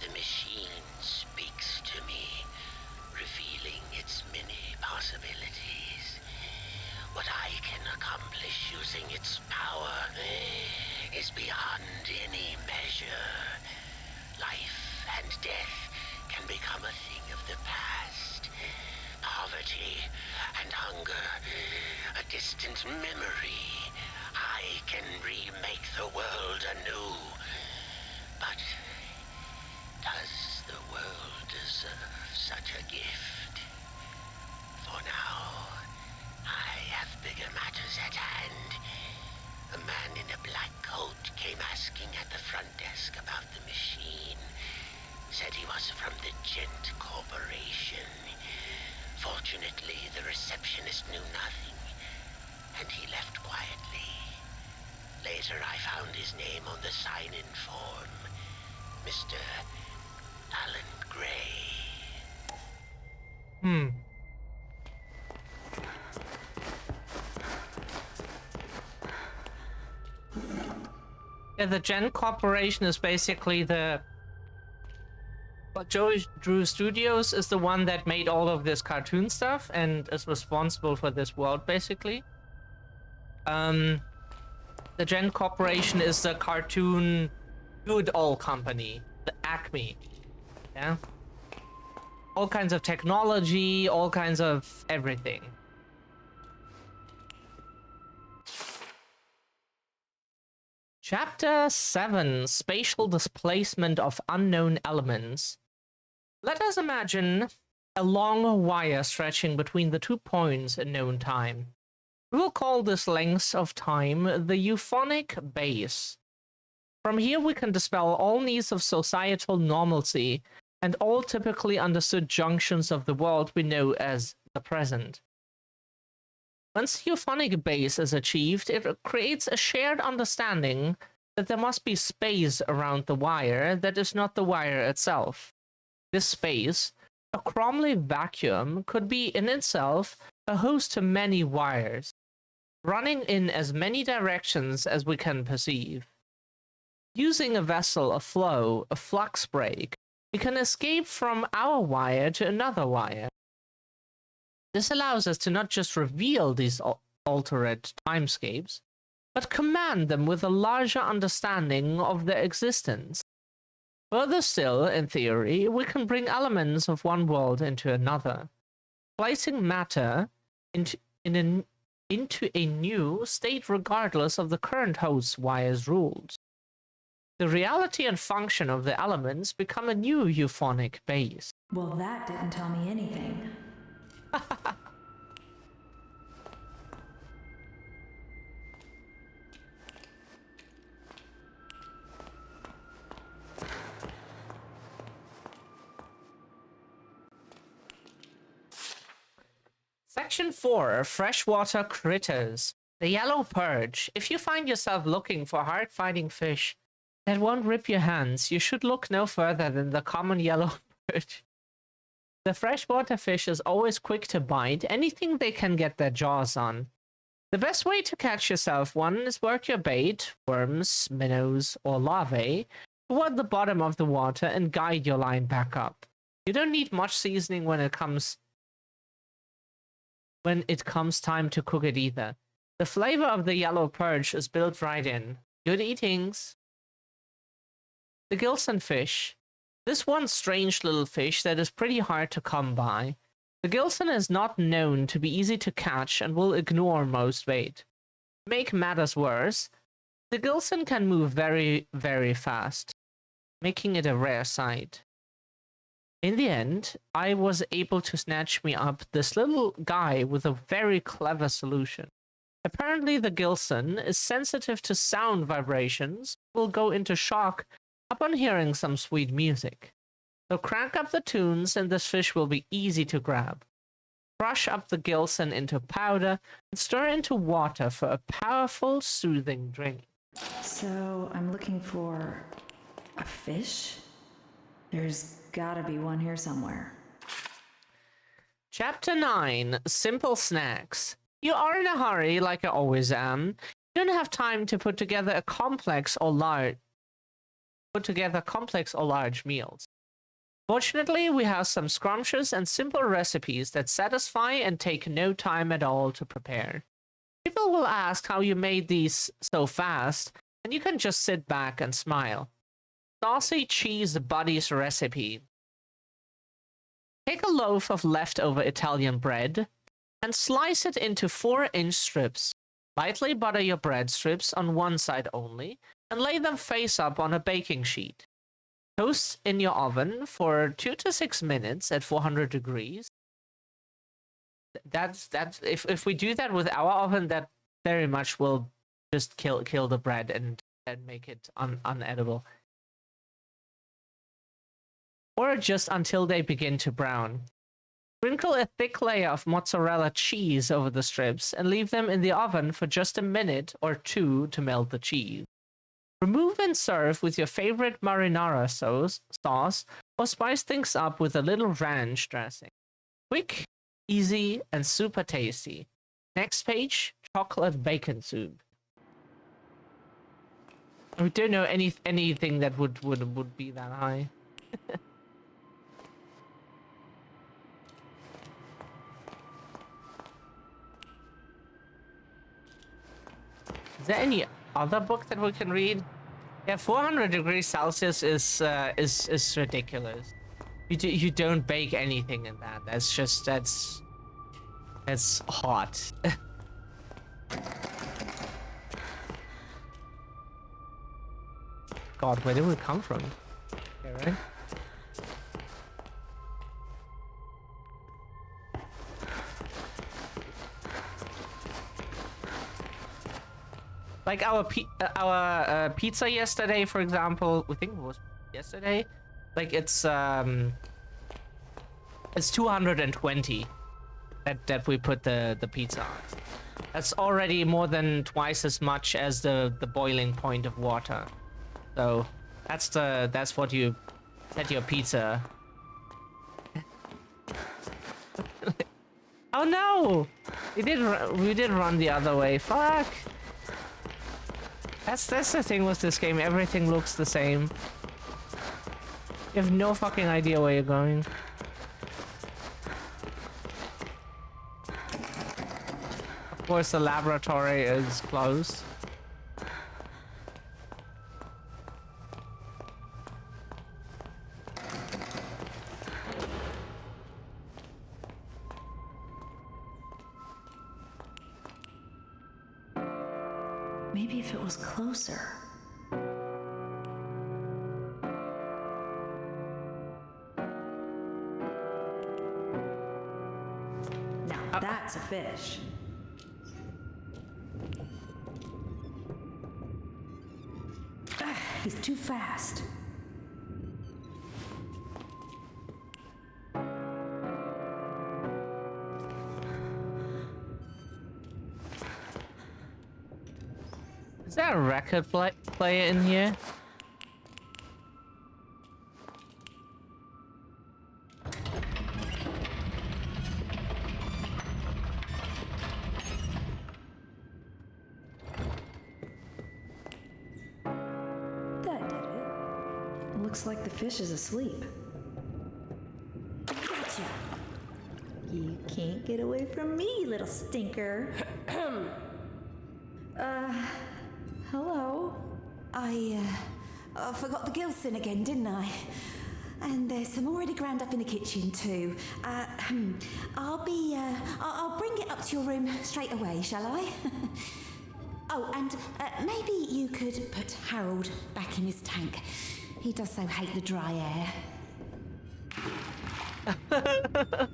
The machine speaks to me, revealing its many possibilities. What I can accomplish using its power is beyond any measure. Life and death can become a thing of the past. Poverty and hunger, a distant memory. I can remake the world anew. But does the world deserve such a gift? For now, I have bigger matters at hand. A man in a black coat came asking at the front desk about the machine. Said he was from the Gent Corporation. Fortunately, the receptionist knew nothing, and he left quietly. Later, I found his name on the sign-in form. Mr. Alan Gray. Yeah, the Gen Corporation is basically the... But Joey Drew Studios is the one that made all of this cartoon stuff and is responsible for this world, basically. The Gen Corporation is the cartoon do-it-all company, the Acme. Yeah? All kinds of technology, all kinds of everything. Chapter 7, Spatial Displacement of Unknown Elements. Let us imagine a long wire stretching between the 2 points in known time. We will call this length of time the euphonic base. From here we can dispel all needs of societal normalcy and all typically understood junctions of the world we know as the present. Once the euphonic base is achieved, it creates a shared understanding that there must be space around the wire that is not the wire itself. This space, a Cromley vacuum, could be in itself a host to many wires, running in as many directions as we can perceive. Using a vessel, a flow, a flux break, we can escape from our wire to another wire. This allows us to not just reveal these altered timescapes, but command them with a larger understanding of their existence. Further still, in theory, we can bring elements of one world into another, placing matter into a new state regardless of the current host's wire's rules. The reality and function of the elements become a new euphonic base. Well, that didn't tell me anything. Section 4, Freshwater Critters. The Yellow Perch. If you find yourself looking for hard-fighting fish that won't rip your hands, you should look no further than the common yellow perch. The freshwater fish is always quick to bite anything they can get their jaws on. The best way to catch yourself one is work your bait, worms, minnows, or larvae, toward the bottom of the water and guide your line back up. You don't need much seasoning when it comes time to cook it either. The flavor of the yellow perch is built right in. Good eatings. The Gilson fish. This one strange little fish that is pretty hard to come by. The Gilson is not known to be easy to catch and will ignore most bait. To make matters worse, the Gilson can move very, very fast, making it a rare sight. In the end, I was able to snatch me up this little guy with a very clever solution. Apparently the Gilson is sensitive to sound vibrations, will go into shock upon hearing some sweet music. So crank up the tunes and this fish will be easy to grab. Crush up the Gilson into powder and stir into water for a powerful, soothing drink. So I'm looking for a fish? There's gotta be one here somewhere. Chapter 9, Simple Snacks. You are in a hurry, like I always am. You don't have time to put together complex or large meals. Fortunately, we have some scrumptious and simple recipes that satisfy and take no time at all to prepare. People will ask how you made these so fast, and you can just sit back and smile. Saucy Cheese Buddies recipe. Take a loaf of leftover Italian bread and slice it into 4-inch strips. Lightly butter your bread strips on one side only and lay them face up on a baking sheet. Toast in your oven for 2 to 6 minutes at 400 degrees. That's if we do that with our oven, that very much will just kill the bread and make it unedible. Or just until they begin to brown. Sprinkle a thick layer of mozzarella cheese over the strips and leave them in the oven for just a minute or two to melt the cheese. Remove and serve with your favorite marinara sauce, or spice things up with a little ranch dressing. Quick, easy, and super tasty. Next page, chocolate bacon soup. We don't know anything that would be that high. Is there any other book that we can read? Yeah, 400 degrees Celsius is ridiculous. You don't bake anything in that. That's hot. God, where did we come from? Okay, right? Like our pizza yesterday, for example, we think it was yesterday. Like it's 220 that we put the pizza on. That's already more than twice as much as the boiling point of water. So that's what you set your pizza. Oh no! We did run the other way. Fuck. That's the thing with this game. Everything looks the same. You have no fucking idea where you're going. Of course, the laboratory is closed. Maybe if it was closer. Now that's a fish. He's too fast. Is there a record player in here? That did it. Looks like the fish is asleep. Gotcha. You can't get away from me, you little stinker. Hello? I forgot the Gilson again, didn't I? And there's some already ground up in the kitchen too. I'll bring it up to your room straight away, shall I? Oh, and maybe you could put Harold back in his tank. He does so hate the dry air.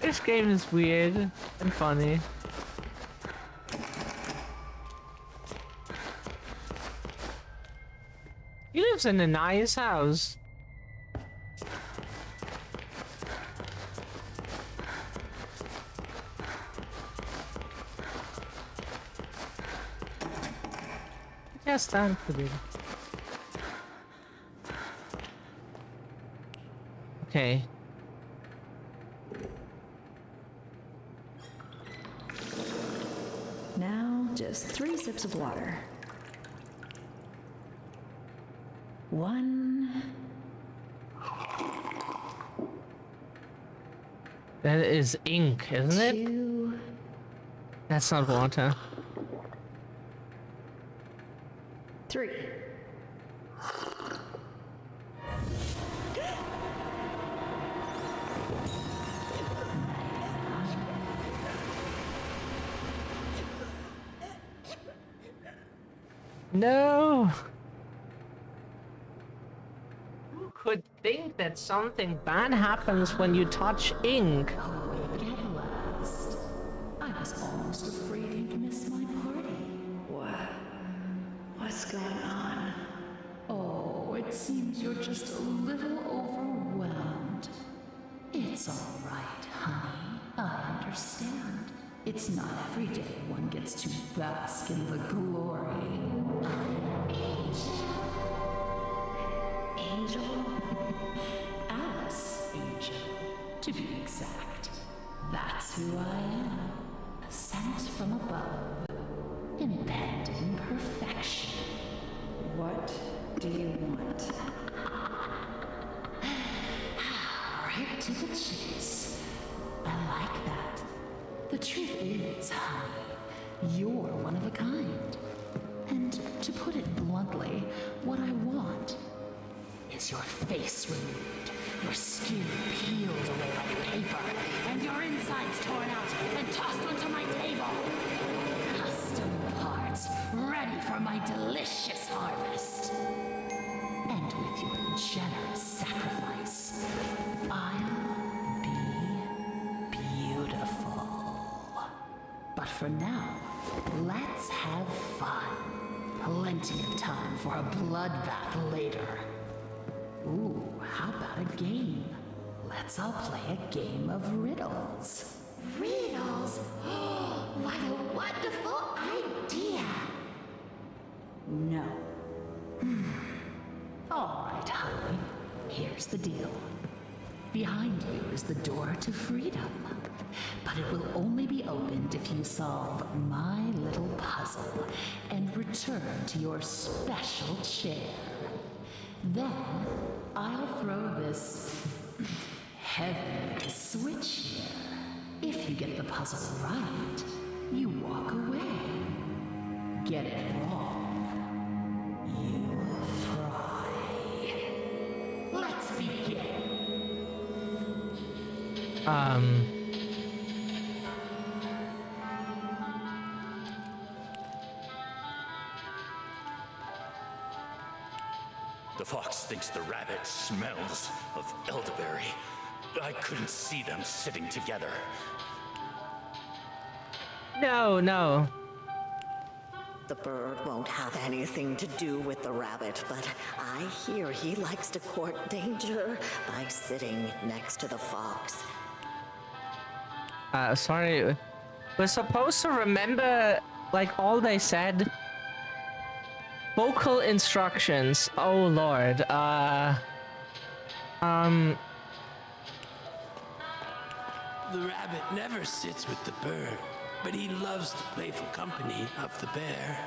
This game is weird and funny. He lives in a nice house. Yes, time for it. Okay. Now, just 3 sips of water. 1. That is ink, isn't it? 2. That's not water. 3. No. Who could think that something bad happens when you touch ink? Awake at last. I was almost afraid you'd miss my party. What's going on? Oh, it seems you're just a little overwhelmed. It's all right, honey. I understand. It's not every day one gets to bask in the glory of an angel. Alice Angel, to be exact. That's who I am. Sent from above. Impending perfection. What do you want? Right to the chase. I like that. The truth is, honey, you're one of a kind. And to put it bluntly, what I want is your face removed, your skin peeled away like paper, and your insides torn out and tossed onto my table. Custom parts, ready for my delicious harvest. And with your generous sacrifice, I'll be beautiful. But for now, let's have fun. Plenty of time for a bloodbath later. Ooh, how about a game? Let's all play a game of riddles. Riddles? What a wonderful idea! No. All right, honey. Here's the deal. Behind you is the door to freedom. But it will only be opened if you solve my little puzzle and return to your special chair. Then I'll throw this heavy switch here. If you get the puzzle right, you walk away. Get it wrong, you fry. Let's begin. The fox thinks the rabbit smells of elderberry. I couldn't see them sitting together. No, no. The bird won't have anything to do with the rabbit, but I hear he likes to court danger by sitting next to the fox. Sorry. We're supposed to remember, like, all they said. Vocal instructions. Oh, Lord. The rabbit never sits with the bird, but he loves the playful company of the bear.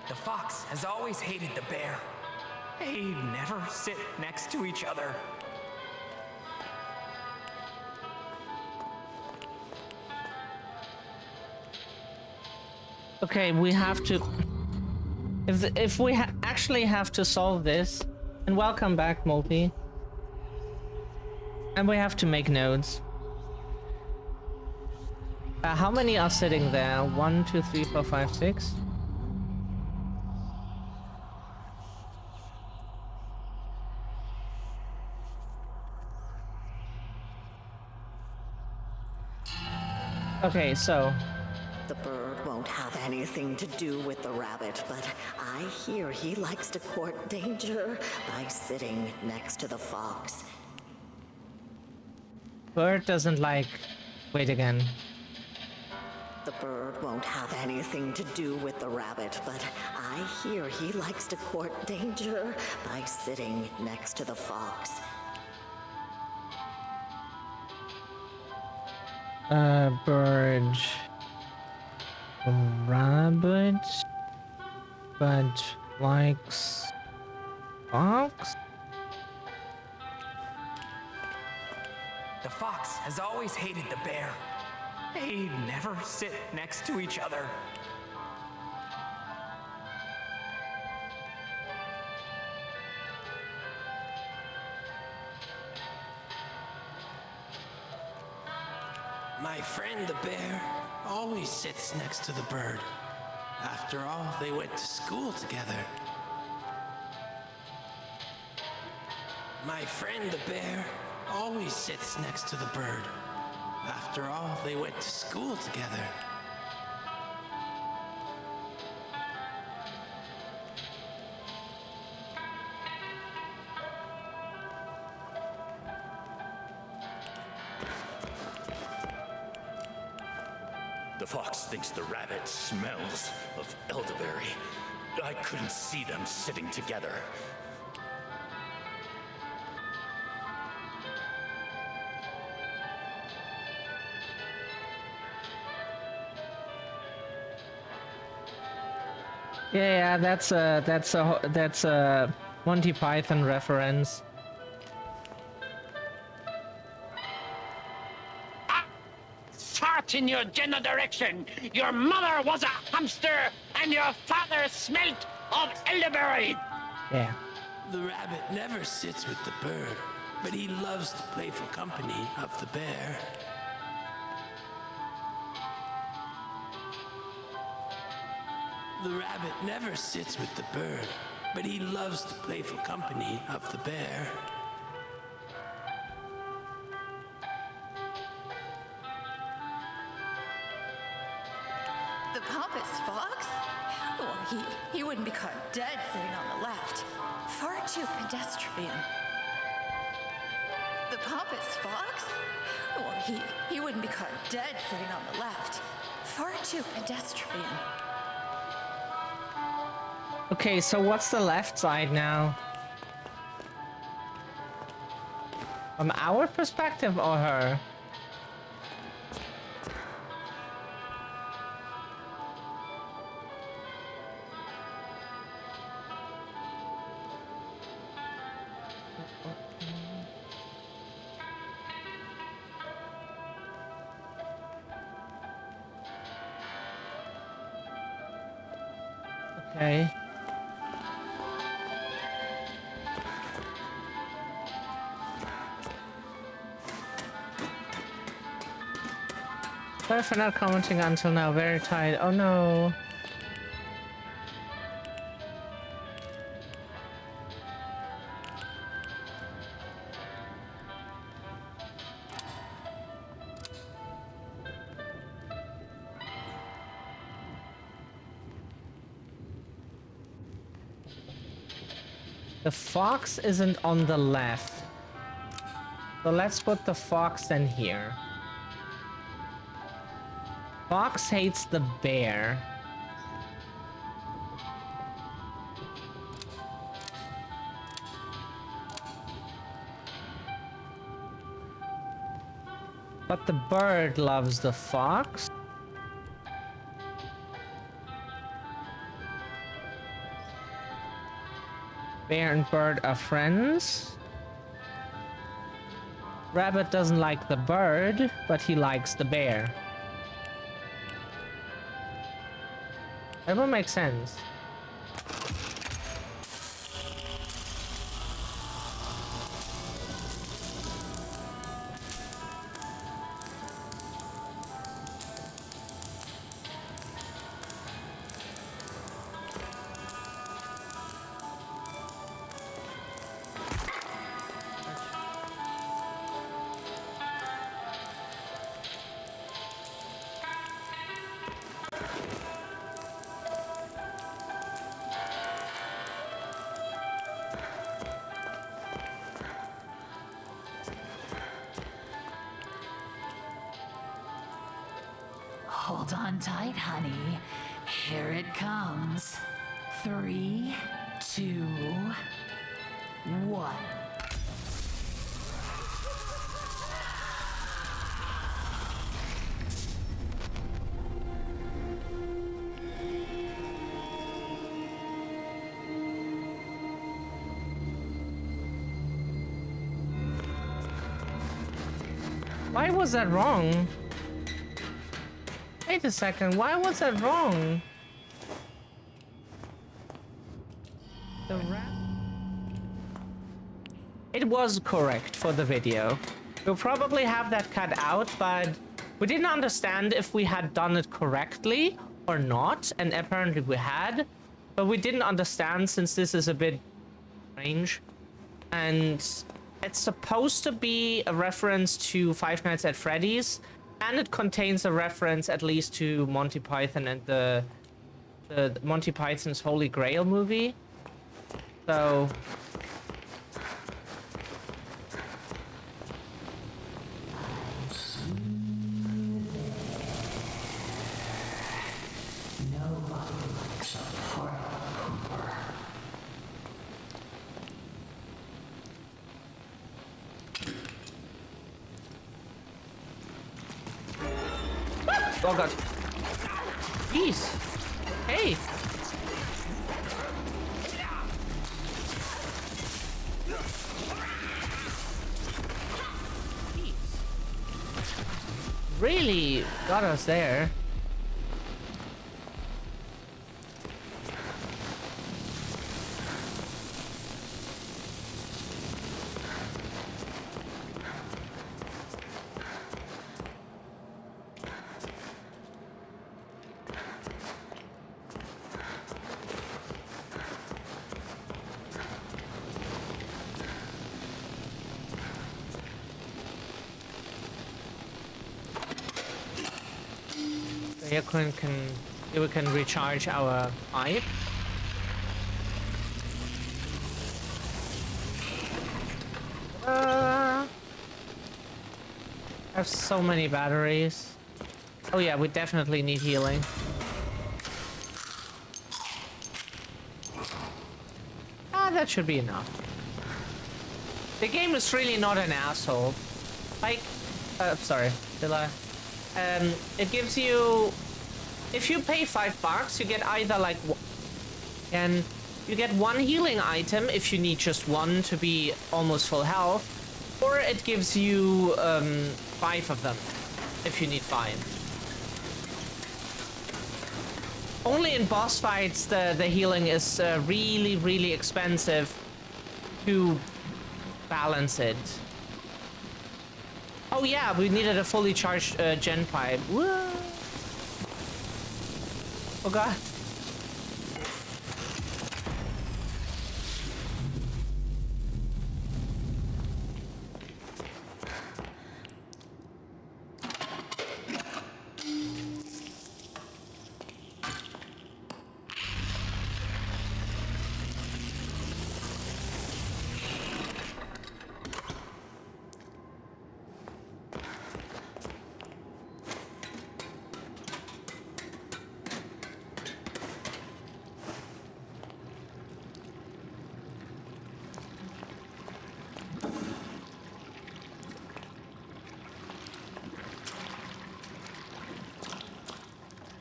The fox has always hated the bear. They never sit next to each other. Okay, we have to... If we actually have to solve this... And welcome back, Multi. And we have to make notes. How many are sitting there? 1, 2, 3, 4, 5, 6? Okay, so... The bird won't have anything to do with the rabbit, but I hear he likes to court danger by sitting next to the fox. Bird doesn't like... Wait again. The bird won't have anything to do with the rabbit, but I hear he likes to court danger by sitting next to the fox. Bird... Rabbit... But likes... Fox? The fox has always hated the bear. They never sit next to each other. My friend the bear always sits next to the bird. After all, they went to school together. My friend the bear always sits next to the bird. After all, they went to school together. The fox thinks the rabbit smells of elderberry. I couldn't see them sitting together. Yeah, that's a Monty Python reference. Fart in your general direction. Your mother was a hamster, and your father smelt of elderberry. Yeah. The rabbit never sits with the bird, but he loves the playful company of the bear. The rabbit never sits with the bird, but he loves the playful company of the bear. The pompous fox? Well, he wouldn't be caught dead sitting on the left. Far too pedestrian. The pompous fox? Well, he wouldn't be caught dead sitting on the left. Far too pedestrian. Okay, so what's the left side now? From our perspective or her? Okay. Sorry for not commenting until now. Very tired. Oh no. The fox isn't on the left. So let's put the fox in here. Fox hates the bear. But the bird loves the fox. Bear and bird are friends. Rabbit doesn't like the bird, but he likes the bear. That will make sense. Hold on tight, honey. Here it comes. 3, 2, 1. Why was that wrong? Wait a second, why was that wrong? The It was correct for the video. We'll probably have that cut out, but we didn't understand if we had done it correctly or not, and apparently we had, but we didn't understand since this is a bit strange. And it's supposed to be a reference to Five Nights at Freddy's, and it contains a reference at least to Monty Python and the Monty Python's Holy Grail movie. So oh god. Jeez. Hey. Jeez. Really got us there. Here we can recharge our pipe. I have so many batteries. Oh yeah, we definitely need healing. That should be enough. The game is really not an asshole. Like, sorry, did I? It gives you, if you pay $5, you get either like, and you get one healing item if you need just one to be almost full health, or it gives you 5 of them if you need 5. Only in boss fights the healing is really, really expensive to balance it. Oh yeah, we needed a fully charged gen pipe. Whoa. Oh god.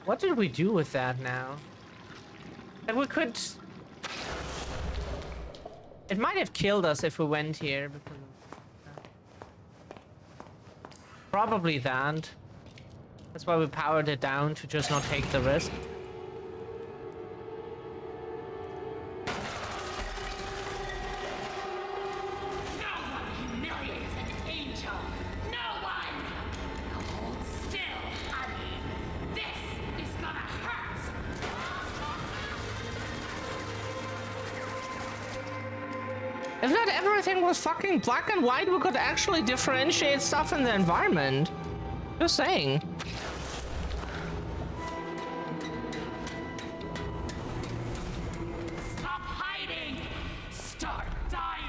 What did we do with that now? And we could... It might have killed us if we went here. Because probably that. That's why we powered it down, to just not take the risk. If not everything was fucking black and white, we could actually differentiate stuff in the environment. Just saying. Stop hiding! Start dying!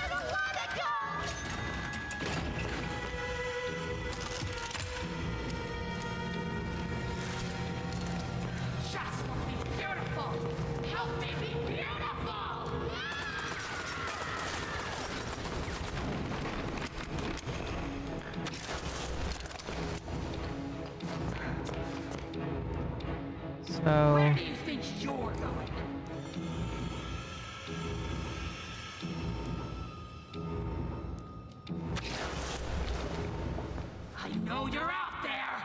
I don't wanna go! Just want to be beautiful! Help me be beautiful! So... Where do you think you're going? I know you're out there!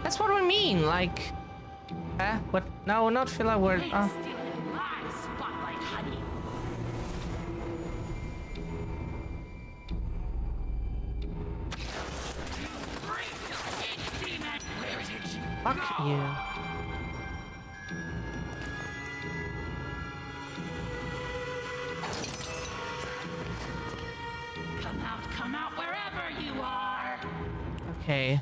That's what we mean, like... What? No, not filler word. Ain't Oh. stealing my spotlight, honey! Fuck you. Come out wherever you are! Okay.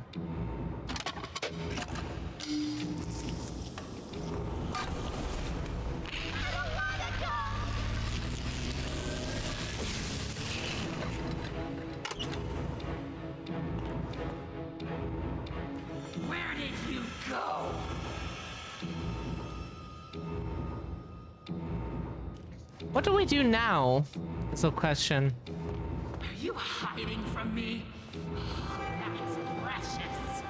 Where did you go? What do we do now? That's a question. Are you hiding from me? That's precious.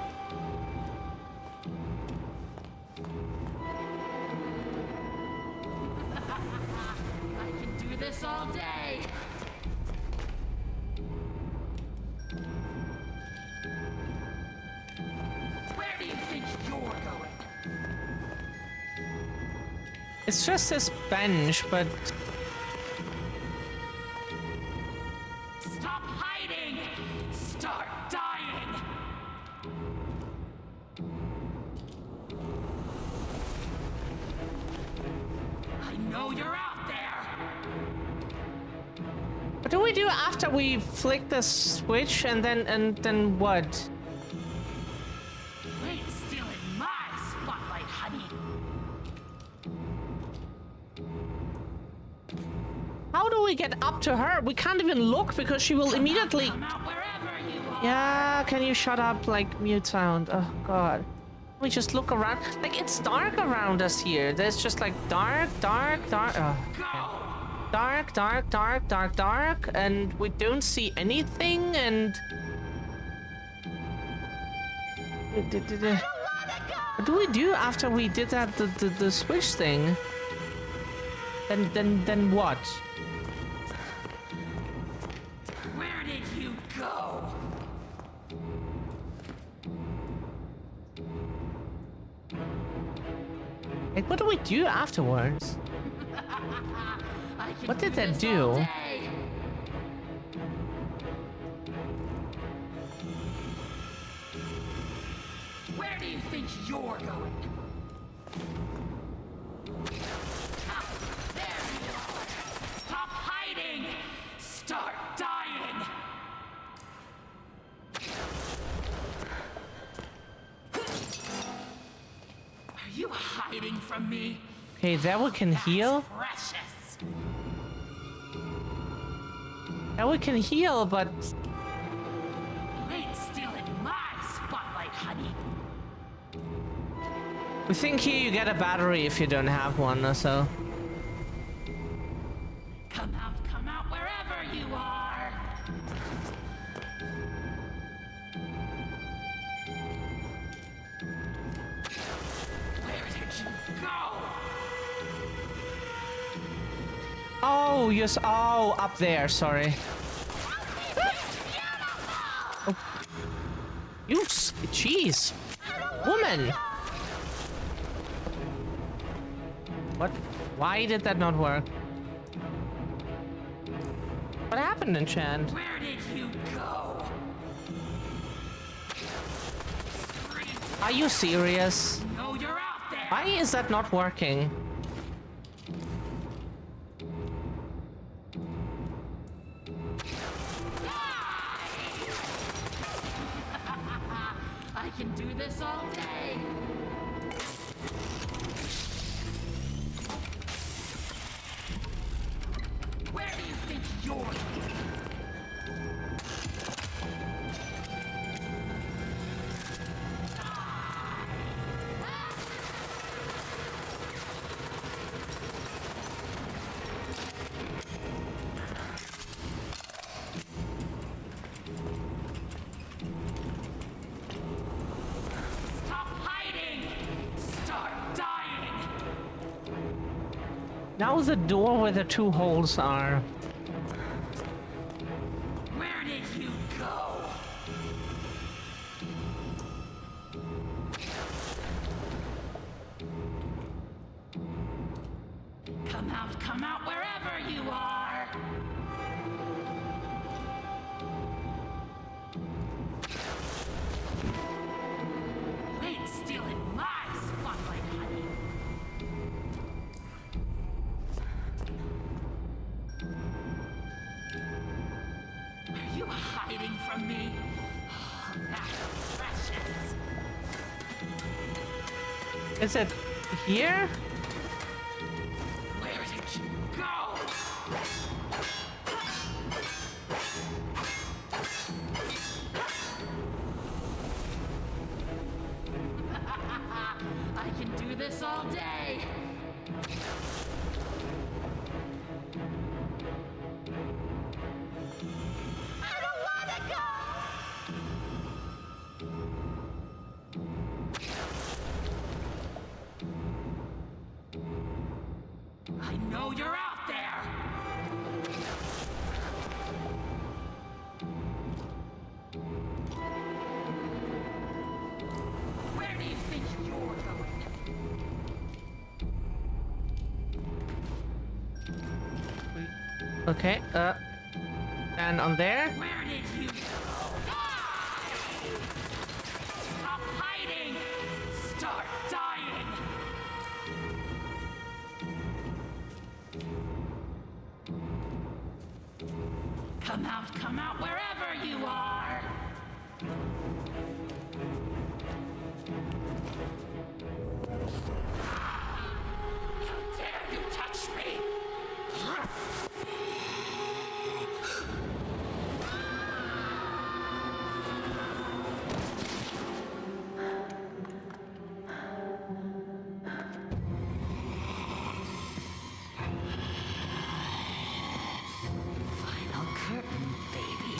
I can do this all day. Where do you think you're going? It's just this bench, but... Stop hiding! Start dying! I know you're out there! What do we do after we flick the switch and then what? You ain't stealing my spotlight, honey! How do we get up to her? We can't even look because she will immediately... Come out wherever you are! Yeah, can you shut up, like, mute sound? Oh, God. We just look around. Like, it's dark around us here. There's just, like, dark. Oh, okay. Dark, and we don't see anything, and... What do we do after we did that, the switch thing? Then what? Where did you go? Like, what do we do afterwards? What did that do? Where do you think you're going? Ah, there you are! Stop hiding! Start dying! Are you hiding from me? Okay, there we can heal. Precious! Now we can heal, but... You ain't stealing my spotlight, honey! We think here you get a battery if you don't have one or so. Oh, yes. Oh, up there. Sorry. Oh. You, jeez, woman. What? Why did that not work? What happened, Enchant? Where did you go? Are you serious? No, you're out there. Why is that not working? I can do this all day. Where do you think you're going? Stop hiding! Start dying! Now the door where the two holes are. Where did you go? Come out wherever you are! You ain't stealing my spotlight, honey. Are you hiding from me? Oh, that's precious. Is it here? Where did you go? I can do this all day. I don't want to go. I know you're out there! Where do you think you're going? Okay, and on there? Where did you go? Stop hiding! Start dying! Come out wherever you are! How dare you touch me! Final curtain, baby.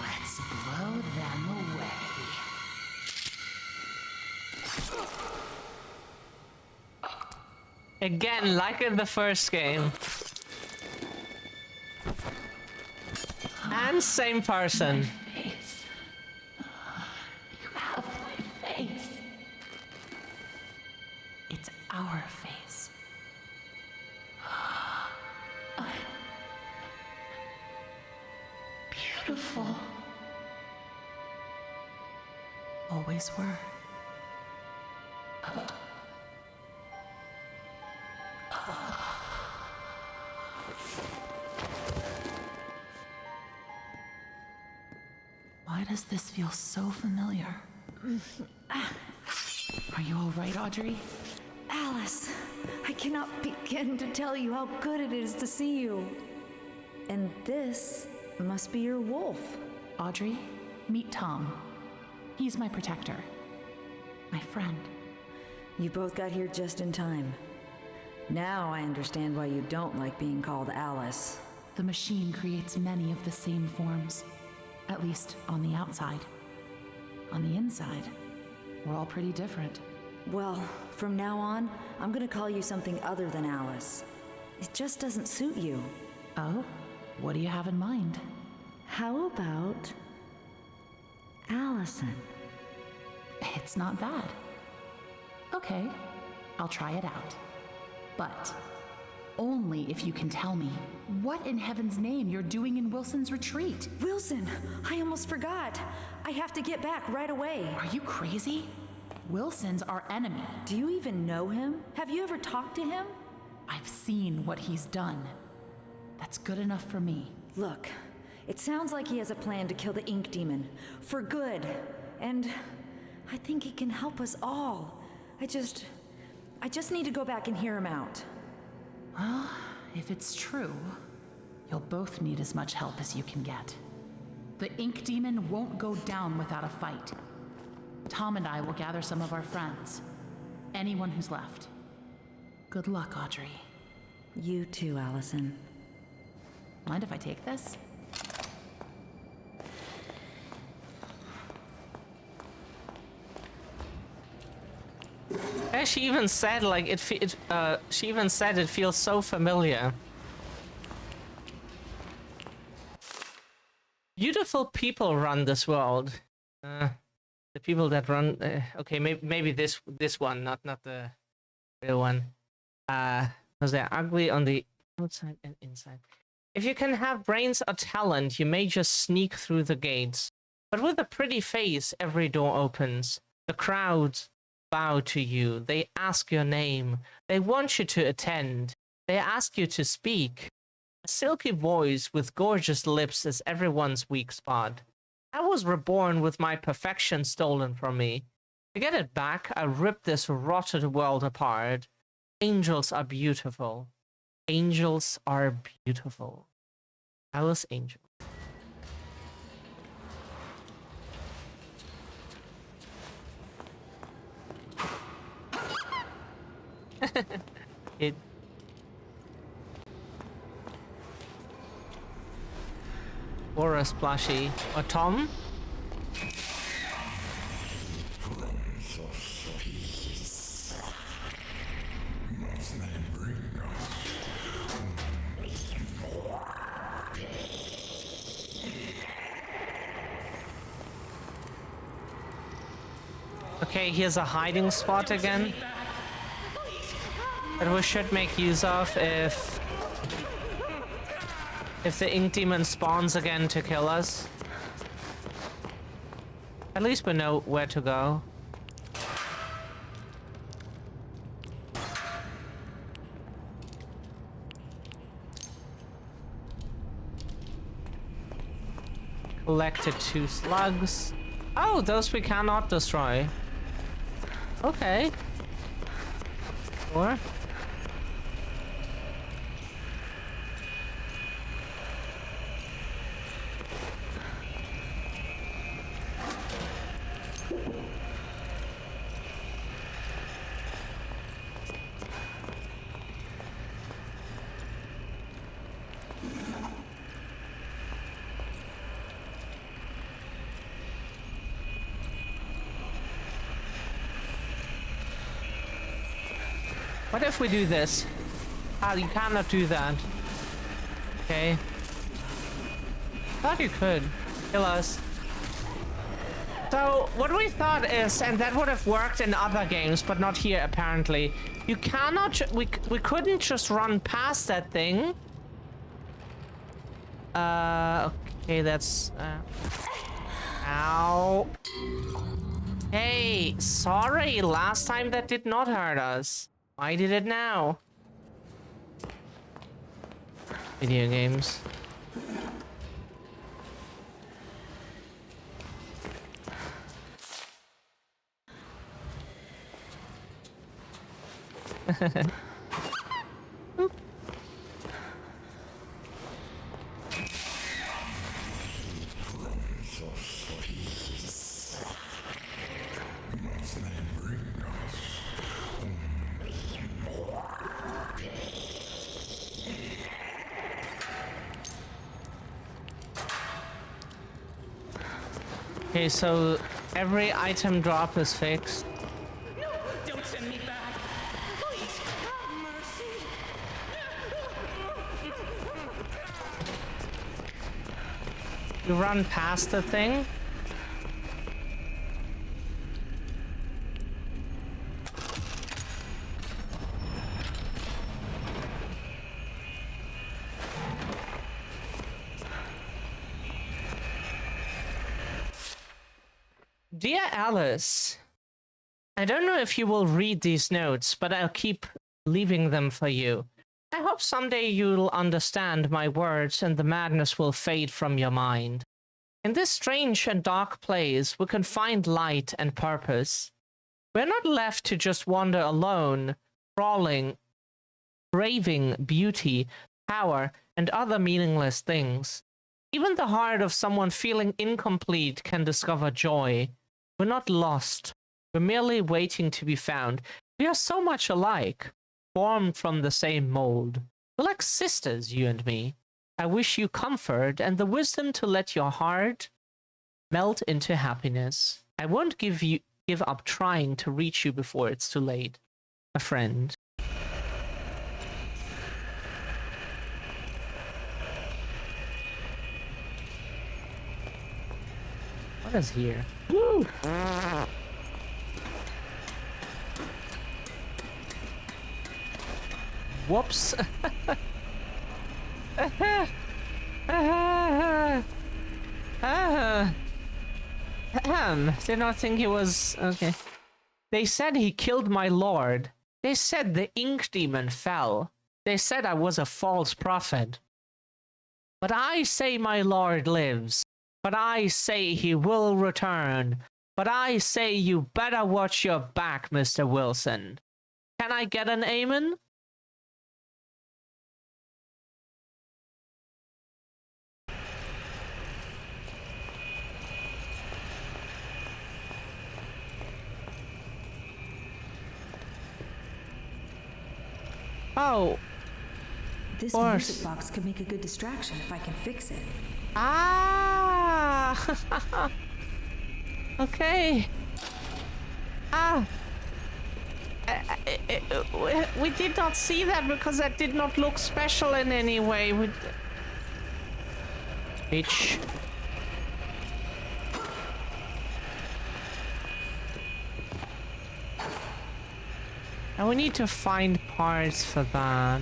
Let's blow them away. Again, like in the first game. And same person. Face. You have my face. It's our face. Beautiful. Always were. Why does this feel so familiar? Are you all right, Audrey? Alice, I cannot begin to tell you how good it is to see you. And this must be your wolf. Audrey, meet Tom. He's my protector. My friend. You both got here just in time. Now I understand why you don't like being called Alice. The machine creates many of the same forms. At least on the outside. On the inside, we're all pretty different. Well, from now on, I'm gonna call you something other than Alice. It just doesn't suit you. Oh? What do you have in mind? How about Allison? It's not bad. Okay, I'll try it out. But only if you can tell me what in heaven's name you're doing in Wilson's retreat. Wilson! I almost forgot. I have to get back right away. Are you crazy? Wilson's our enemy. Do you even know him? Have you ever talked to him? I've seen what he's done. That's good enough for me. Look, it sounds like he has a plan to kill the Ink Demon. For good. And I think he can help us all. I just need to go back and hear him out. Well, if it's true, you'll both need as much help as you can get. The Ink Demon won't go down without a fight. Tom and I will gather some of our friends. Anyone who's left. Good luck, Audrey. You too, Allison. Mind if I take this? Yeah, she even said like she even said it feels so familiar. Beautiful people run this world. The people that run. Okay, maybe this one, not the real one. Because they're ugly on the outside and inside. If you can have brains or talent, you may just sneak through the gates. But with a pretty face, every door opens. The crowds bow to you. They ask your name. They want you to attend. They ask you to speak. A silky voice with gorgeous lips is everyone's weak spot. I was reborn with my perfection stolen from me. To get it back, I ripped this rotted world apart. Angels are beautiful. Angels are beautiful. Alice Angel. It. Or a splashy. Or Tom? Okay, here's a hiding spot again that we should make use of if the Ink Demon spawns again to kill us. At least we know where to go. Collected 2 slugs. Oh, those we cannot destroy. Okay. Or what if we do this? Ah, you cannot do that. Okay. Thought you could. Kill us. So, what we thought is, and that would have worked in other games, but not here apparently. You cannot, we couldn't just run past that thing. Okay, that's, ow. Hey, sorry, last time that did not hurt us. Why did it now? Video games. Okay, so every item drop is fixed. No, don't You run past the thing. Dear Alice, I don't know if you will read these notes, but I'll keep leaving them for you. I hope someday you'll understand my words and the madness will fade from your mind. In this strange and dark place, we can find light and purpose. We're not left to just wander alone, crawling, craving beauty, power, and other meaningless things. Even the heart of someone feeling incomplete can discover joy. We're not lost. We're merely waiting to be found. We are so much alike, formed from the same mold. We're like sisters, you and me. I wish you comfort and the wisdom to let your heart melt into happiness. I won't give up trying to reach you before it's too late. A friend. What is here? Woo! Whoops. Did not think he was... Okay. They said he killed my lord. They said the ink demon fell. They said I was a false prophet. But I say my lord lives. But I say he will return. But I say you better watch your back, Mr. Wilson. Can I get an amen? Oh. This music box could make a good distraction if I can fix it. Ah! Okay. Ah! We did not see that because that did not look special in any way. Bitch. And we need to find parts for that.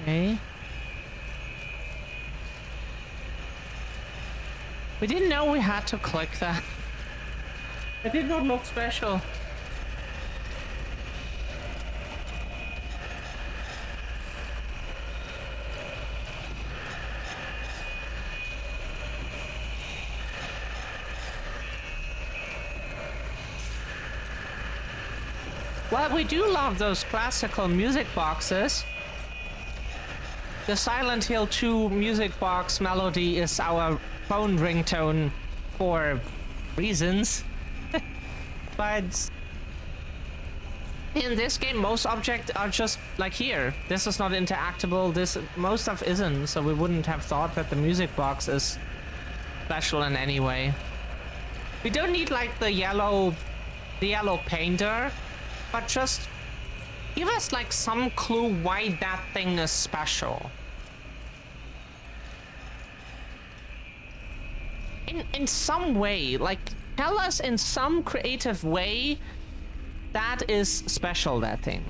Okay. We didn't know we had to click that. It did not look special. Well, we do love those classical music boxes. The Silent Hill 2 music box melody is our phone ringtone for reasons. But in this game, most objects are just like here. This is not interactable. Most stuff isn't, so we wouldn't have thought that the music box is special in any way. We don't need like the yellow painter, but just give us like some clue why that thing is special. In some way, like tell us in some creative way that is special, that thing.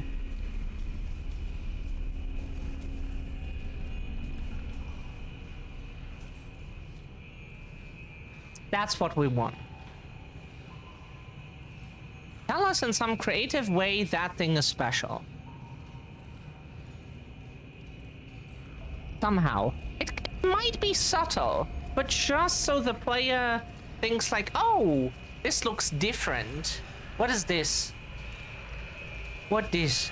That's what we want. Tell us in some creative way that thing is special. Somehow. It might be subtle, but just so the player thinks like, oh, this looks different. What is this? What this?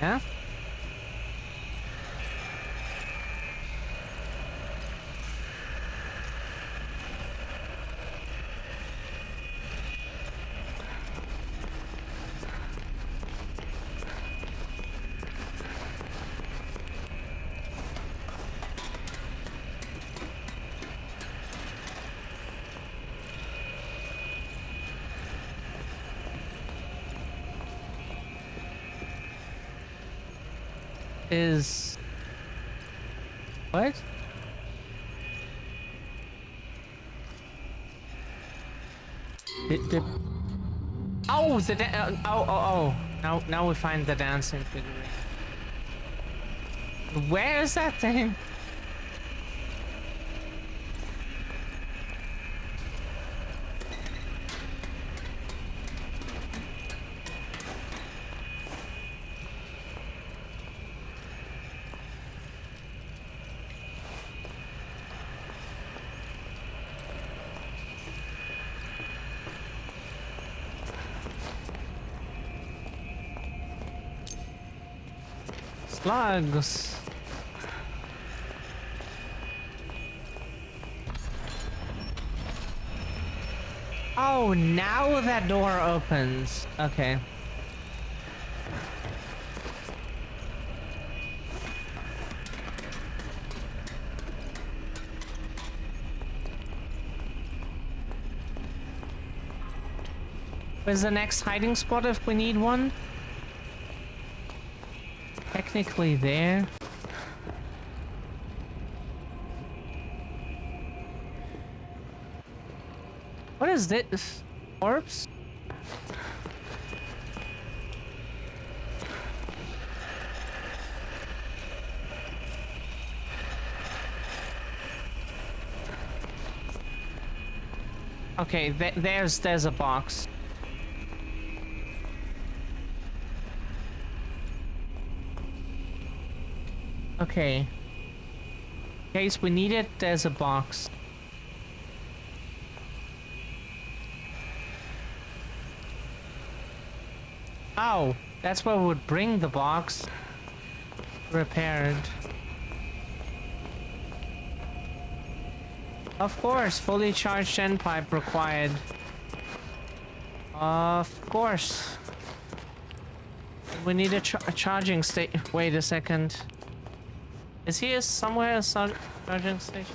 Yeah? Is what? Oh, now we find the dancing figurine. Where is that thing? Slugs. Oh, now that door opens. Okay. Where's the next hiding spot if we need one? Technically there. What is this? Orbs? Okay, there's a box. Okay. In case we need it, there's a box. Oh, that's where we would bring the box. Repaired. Of course, fully charged gen pipe required. Of course. We need a charging station. Wait a second. Is here somewhere a charging station?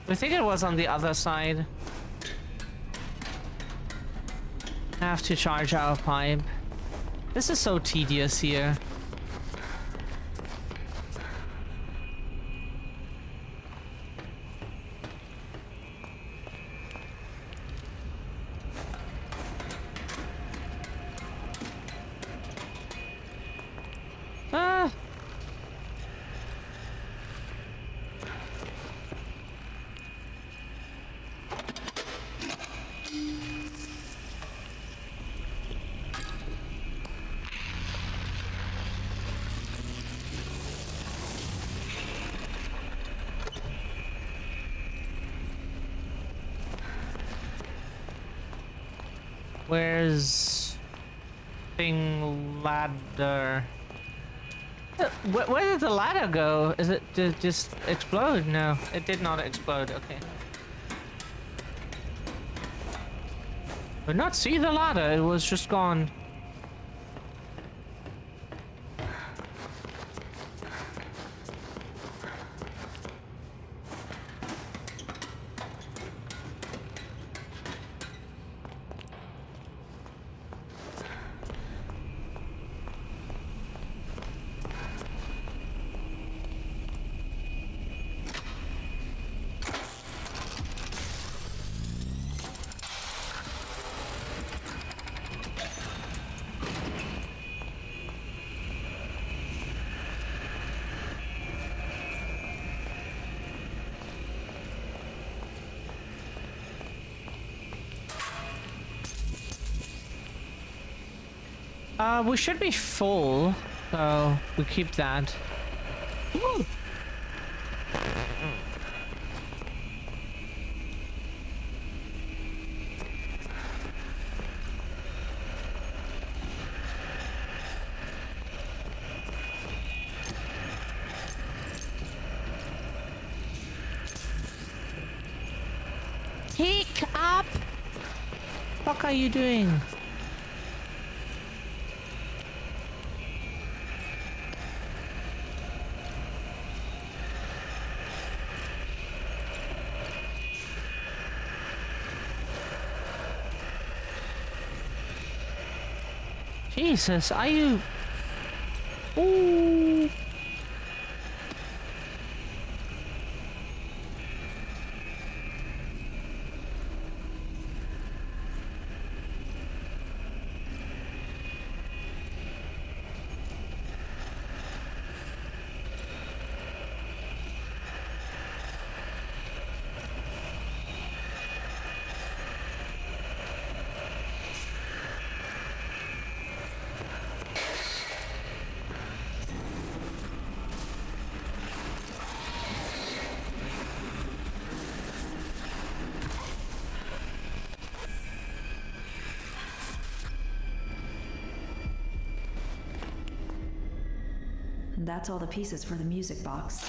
I think it was on the other side. Have to charge our pipe. This is so tedious here. Ah. Where's thing ladder? Where did the ladder go? Is it just explode? No, it did not explode. Okay. Did not see the ladder. It was just gone. We should be full, so we keep that. Woo! Pick up! What are you doing? Jesus, are you... Ooh. And that's all the pieces for the music box.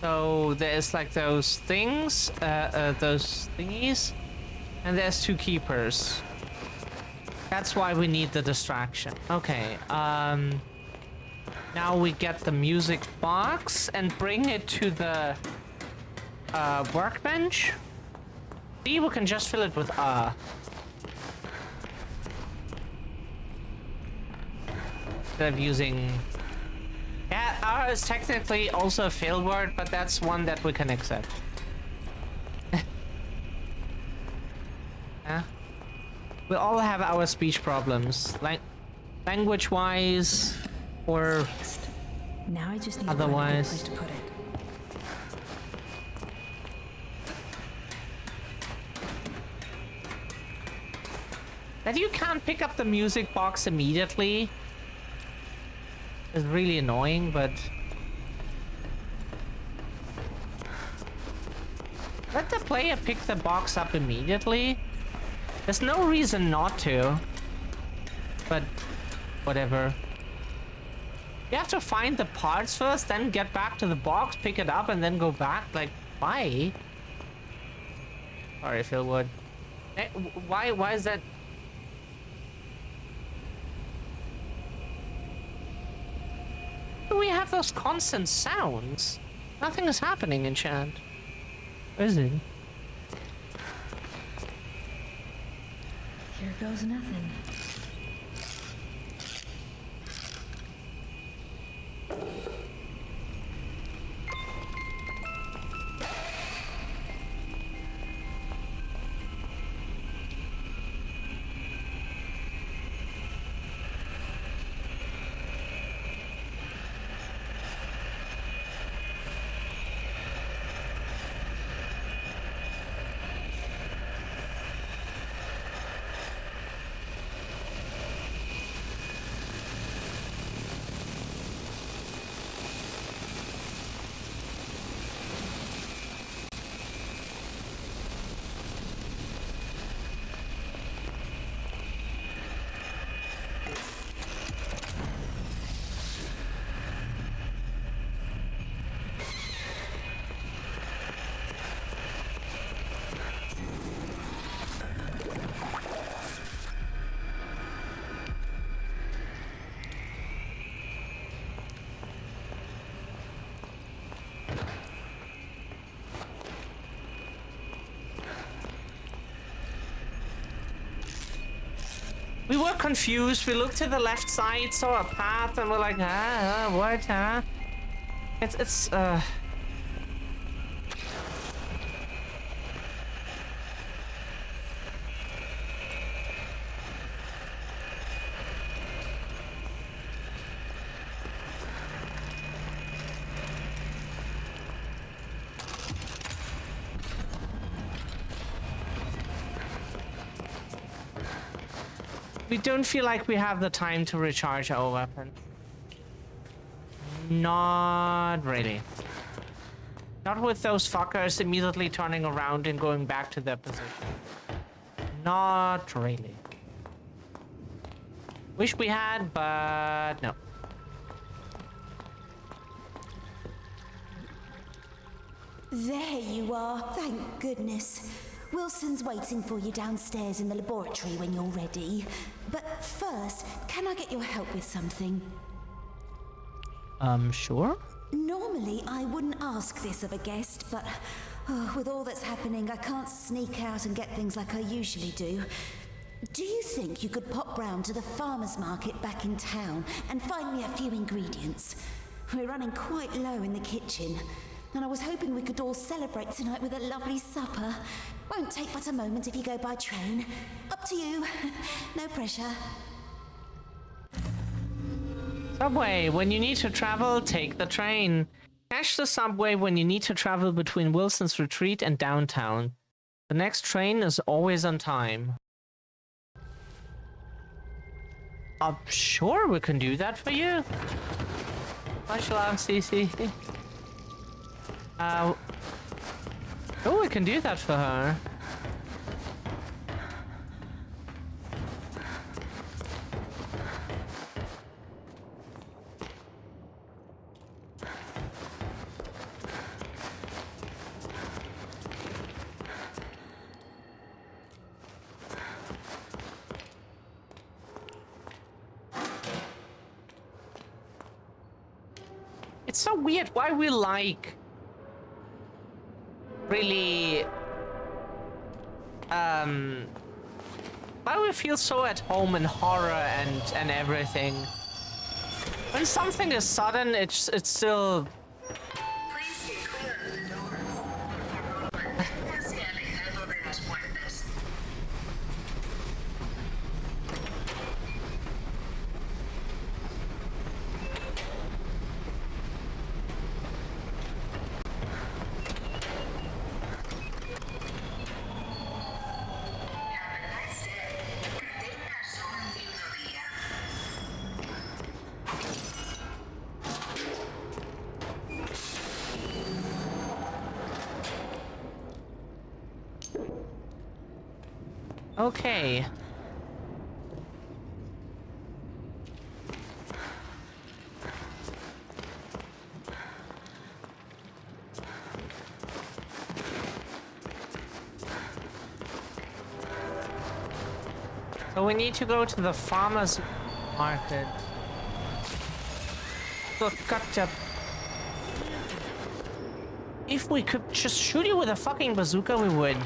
So there's like those things, those thingies, and there's two keepers. That's why we need the distraction. Okay, now we get the music box and bring it to the workbench. See, we can just fill it with instead of using... Yeah, is technically also a fail word, but that's one that we can accept. Yeah. We all have our speech problems, like language-wise or now I just need otherwise. to find a good place to put it. That you can't pick up the music box immediately is really annoying, but let the player pick the box up immediately. There's no reason not to, but whatever. You have to find the parts first, then get back to the box, pick it up, and then go back. Like, why? Sorry, Philwood. Why is that? Do we have those constant sounds? Nothing is happening in chat. Where is it? Here goes nothing. We were confused. We looked to the left side, saw a path, and we're like, what, huh? It's. We don't feel like we have the time to recharge our weapon. Not really. Not with those fuckers immediately turning around and going back to their position. Not really. Wish we had, but no. There you are, thank goodness. Wilson's waiting for you downstairs in the laboratory when you're ready. But first, can I get your help with something? Sure? Normally, I wouldn't ask this of a guest, but with all that's happening, I can't sneak out and get things like I usually do. Do you think you could pop round to the farmer's market back in town and find me a few ingredients? We're running quite low in the kitchen, and I was hoping we could all celebrate tonight with a lovely supper. Won't take but a moment if you go by train. Up to you. No pressure. Subway. When you need to travel, take the train. Catch the subway when you need to travel between Wilson's Retreat and downtown. The next train is always on time. Sure, we can do that for you. Much love, Cece. Oh, we can do that for her. It's so weird why we like really why we feel so at home in horror and everything. When something is sudden, it's still Please stay clear of the door. We're scanning. Audrey must point this. okay. So we need to go to the farmer's market. Look, gotcha. If we could just shoot you with a fucking bazooka, we would.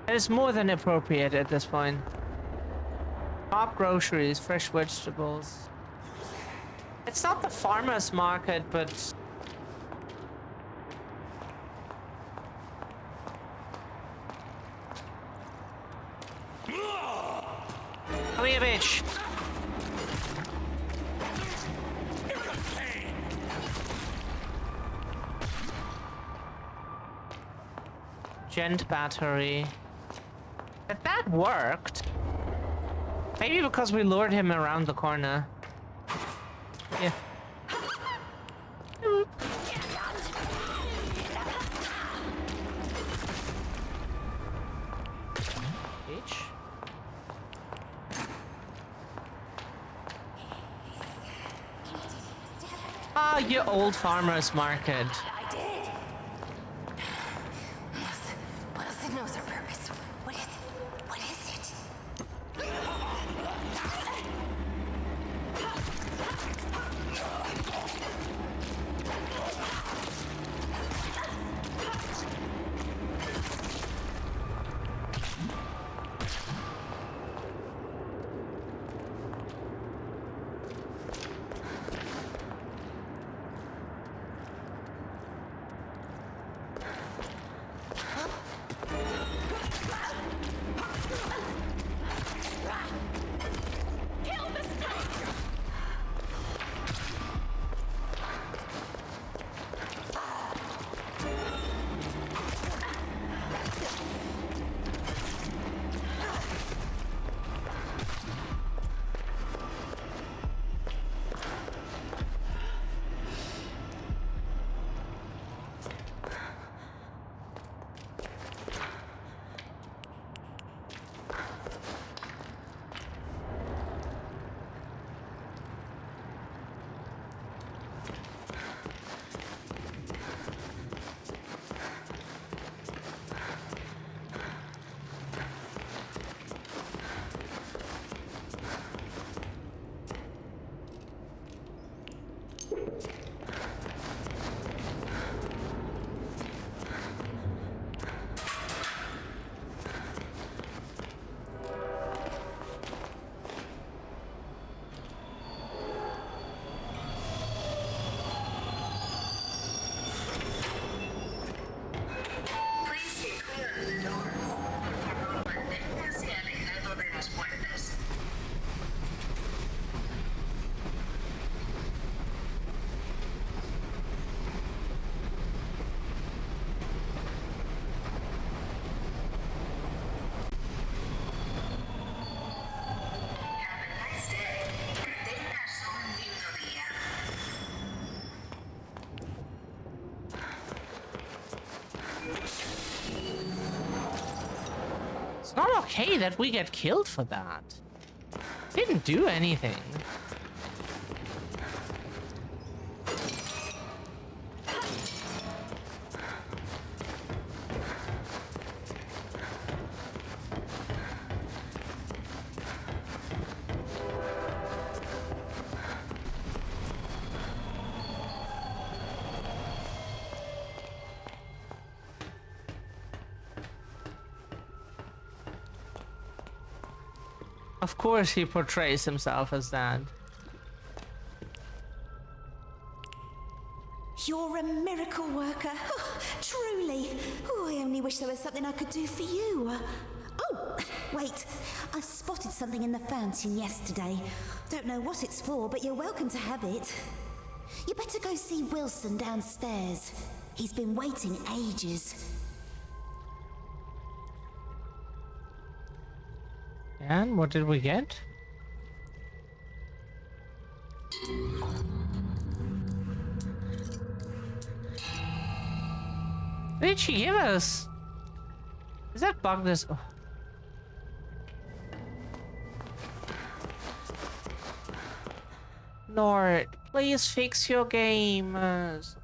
That is more than appropriate at this point. Top groceries, fresh vegetables. It's not the farmer's market, but... Come here, bitch. Gent battery. That worked. Maybe because we lured him around the corner. Yeah. Bitch. Ah, you old farmer's market. I did. Wilson knows our purpose. What is it? What is it? not okay that we get killed for that. Didn't do anything. Of course he portrays himself as that. You're a miracle worker. Oh, truly. Oh, I only wish there was something I could do for you. Oh, wait. I spotted something in the fountain yesterday. Don't know what it's for, but you're welcome to have it. You better go see Wilson downstairs. He's been waiting ages. And what did we get? What did she give us? Is that bug this? Oh. Nord, please fix your game. Is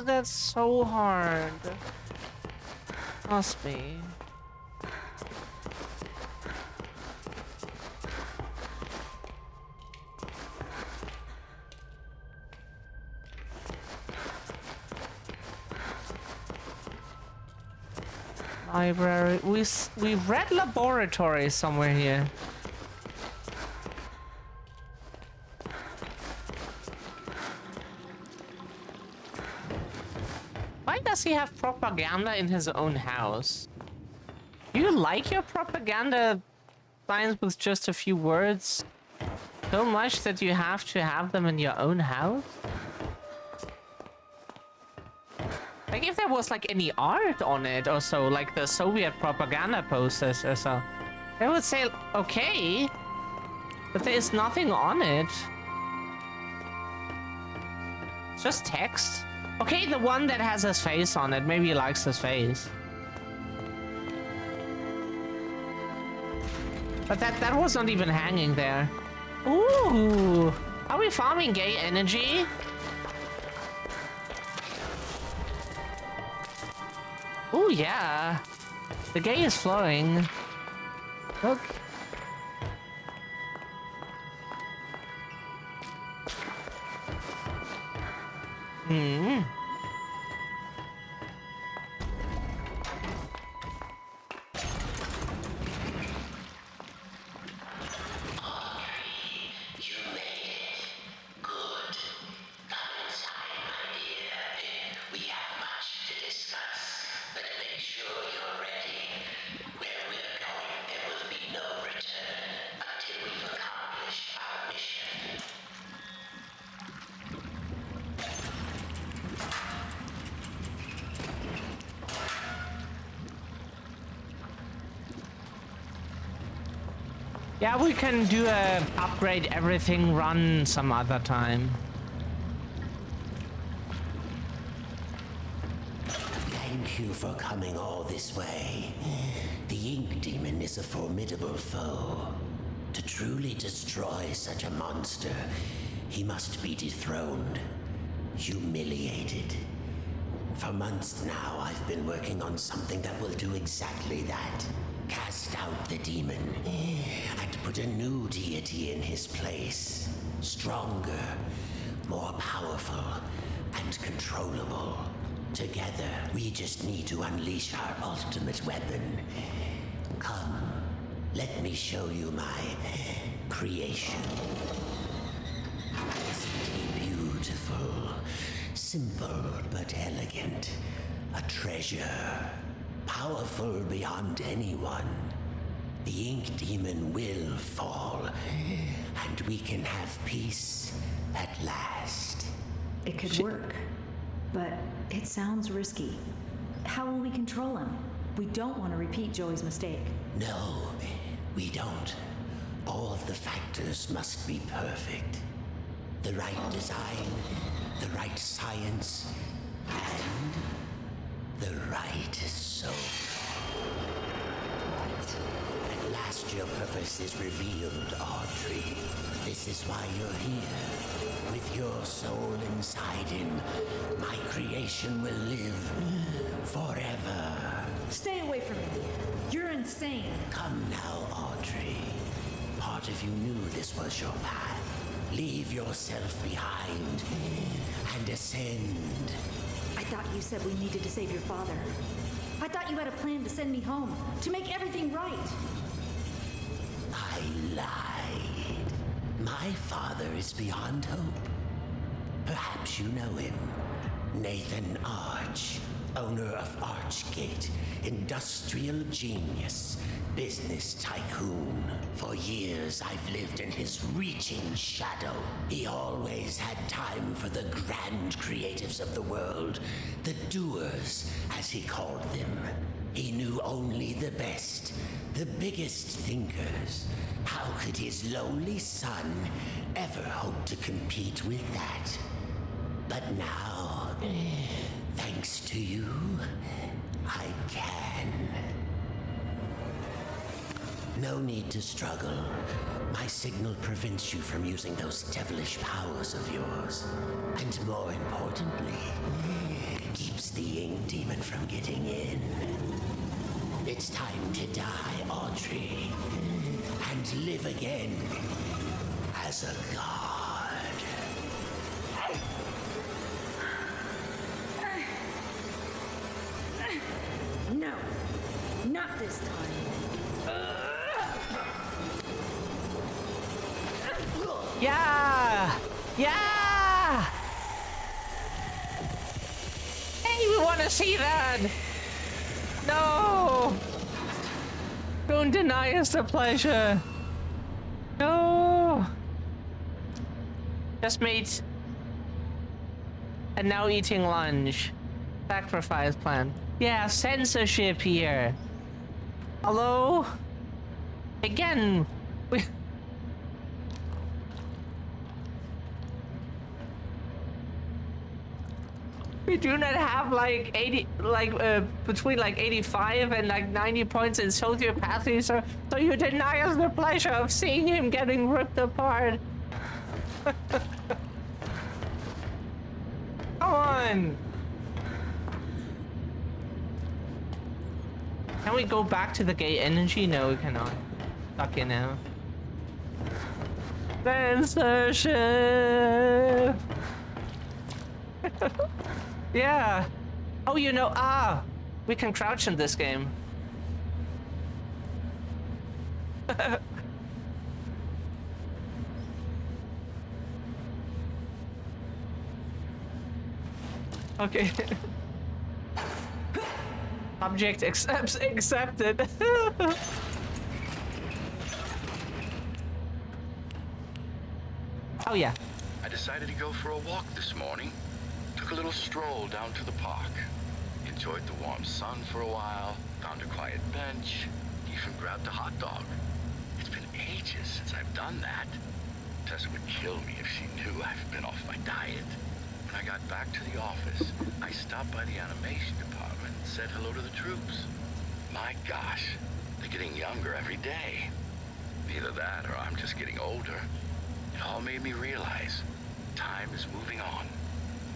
that so hard? Must be. Library. We read laboratory somewhere here. Why does he have propaganda in his own house? Do you like your propaganda signs with just a few words so much that you have to have them in your own house? Like if there was like any art on it or so, like the Soviet propaganda posters or so, I would say okay, but there is nothing on it. It's just text. Okay, the one that has his face on it, maybe he likes his face. But that was not even hanging there. Ooh, are we farming gay energy? Oh yeah, the gay is flowing. Look. Hmm. Yeah, we can do a upgrade everything run some other time. Thank you for coming all this way. The Ink Demon is a formidable foe. To truly destroy such a monster, he must be dethroned, humiliated. For months now, I've been working on something that will do exactly that. Cast out the demon and put a new deity in his place. Stronger, more powerful, and controllable. Together, we just need to unleash our ultimate weapon. Come, let me show you my creation. Isn't he beautiful? Simple but elegant. A treasure. Powerful beyond anyone. The Ink Demon will fall, and we can have peace at last. It could work, but it sounds risky. How will we control him? We don't want to repeat Joey's mistake. No, we don't. All of the factors must be perfect. The right design, the right science, and the right soul. Right. least your purpose is revealed, Audrey. This is why you're here. With your soul inside him, my creation will live forever. Stay away from me. You're insane. Come now, Audrey. Part of you knew this was your path. Leave yourself behind and ascend. I thought you said we needed to save your father. I thought you had a plan to send me home, to make everything right. I lied. My father is beyond hope. Perhaps you know him. Nathan Arch, owner of Archgate, industrial genius, business tycoon. For years I've lived in his reaching shadow. He always had time for the grand creatives of the world, the doers, as he called them. He knew only the best, the biggest thinkers. How could his lowly son ever hope to compete with that? But now, thanks to you, I can. No need to struggle. My signal prevents you from using those devilish powers of yours. And more importantly, keeps the ink demon from getting in. It's time to die, Audrey, and live again as a god. No, not this time. Yeah! Yeah! Hey, we want to see that! No! Don't deny us the pleasure! No! Just made and now eating lunch. Sacrifice plan. Yeah, censorship here. Hello? Again, we do not have like 80, between like 85 and like 90 points in sociopathy, so you deny us the pleasure of seeing him getting ripped apart. Come on. Can we go back to the gate energy? No, we cannot. Stuck in now. Censorship. Yeah. Oh, you know, we can crouch in this game. Okay. Object accepted. Oh yeah. I decided to go for a walk this morning. Took a little stroll down to the park. Enjoyed the warm sun for a while. Found a quiet bench. Even grabbed a hot dog. It's been ages since I've done that. Tessa would kill me if she knew I've been off my diet. When I got back to the office, I stopped by the animation department and said hello to the troops. My gosh, they're getting younger every day. Either that or I'm just getting older. It all made me realize time is moving on.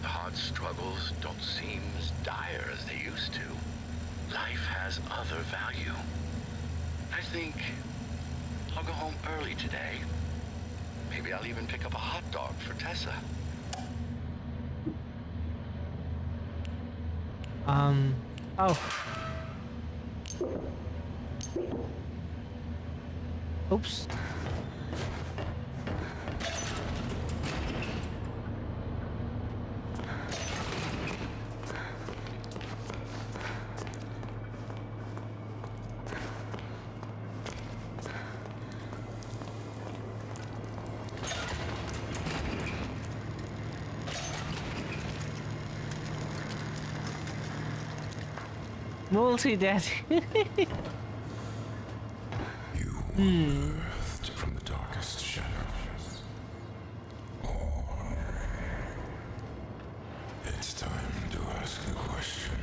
The hard struggles don't seem as dire as they used to. Life has other value. I think I'll go home early today. Maybe I'll even pick up a hot dog for Tessa. Oh. Oops. Multi-dead. Birthed from the darkest shadows. It's time to ask the question.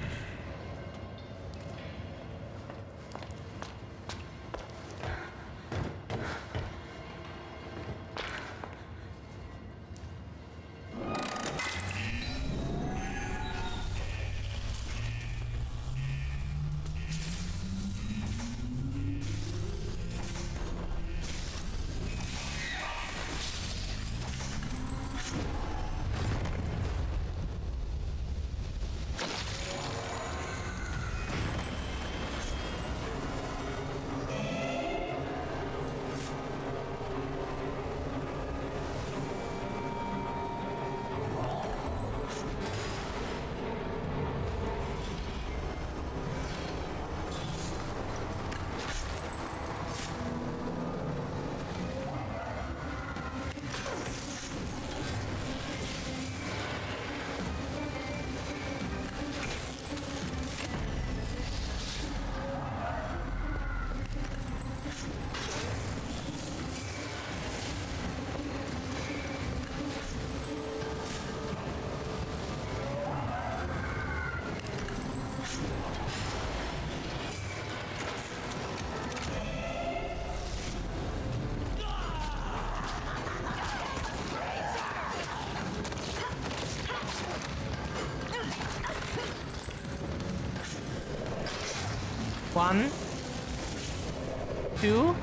1, 2.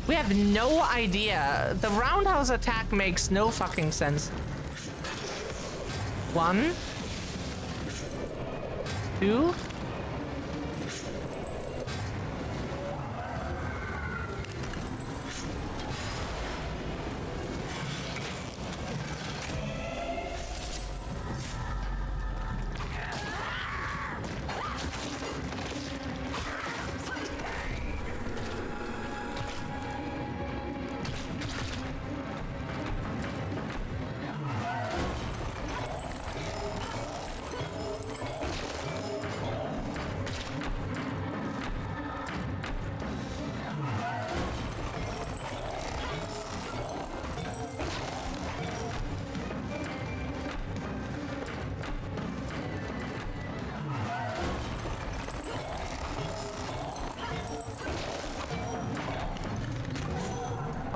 We have no idea. The roundhouse attack makes no fucking sense. 1, 2.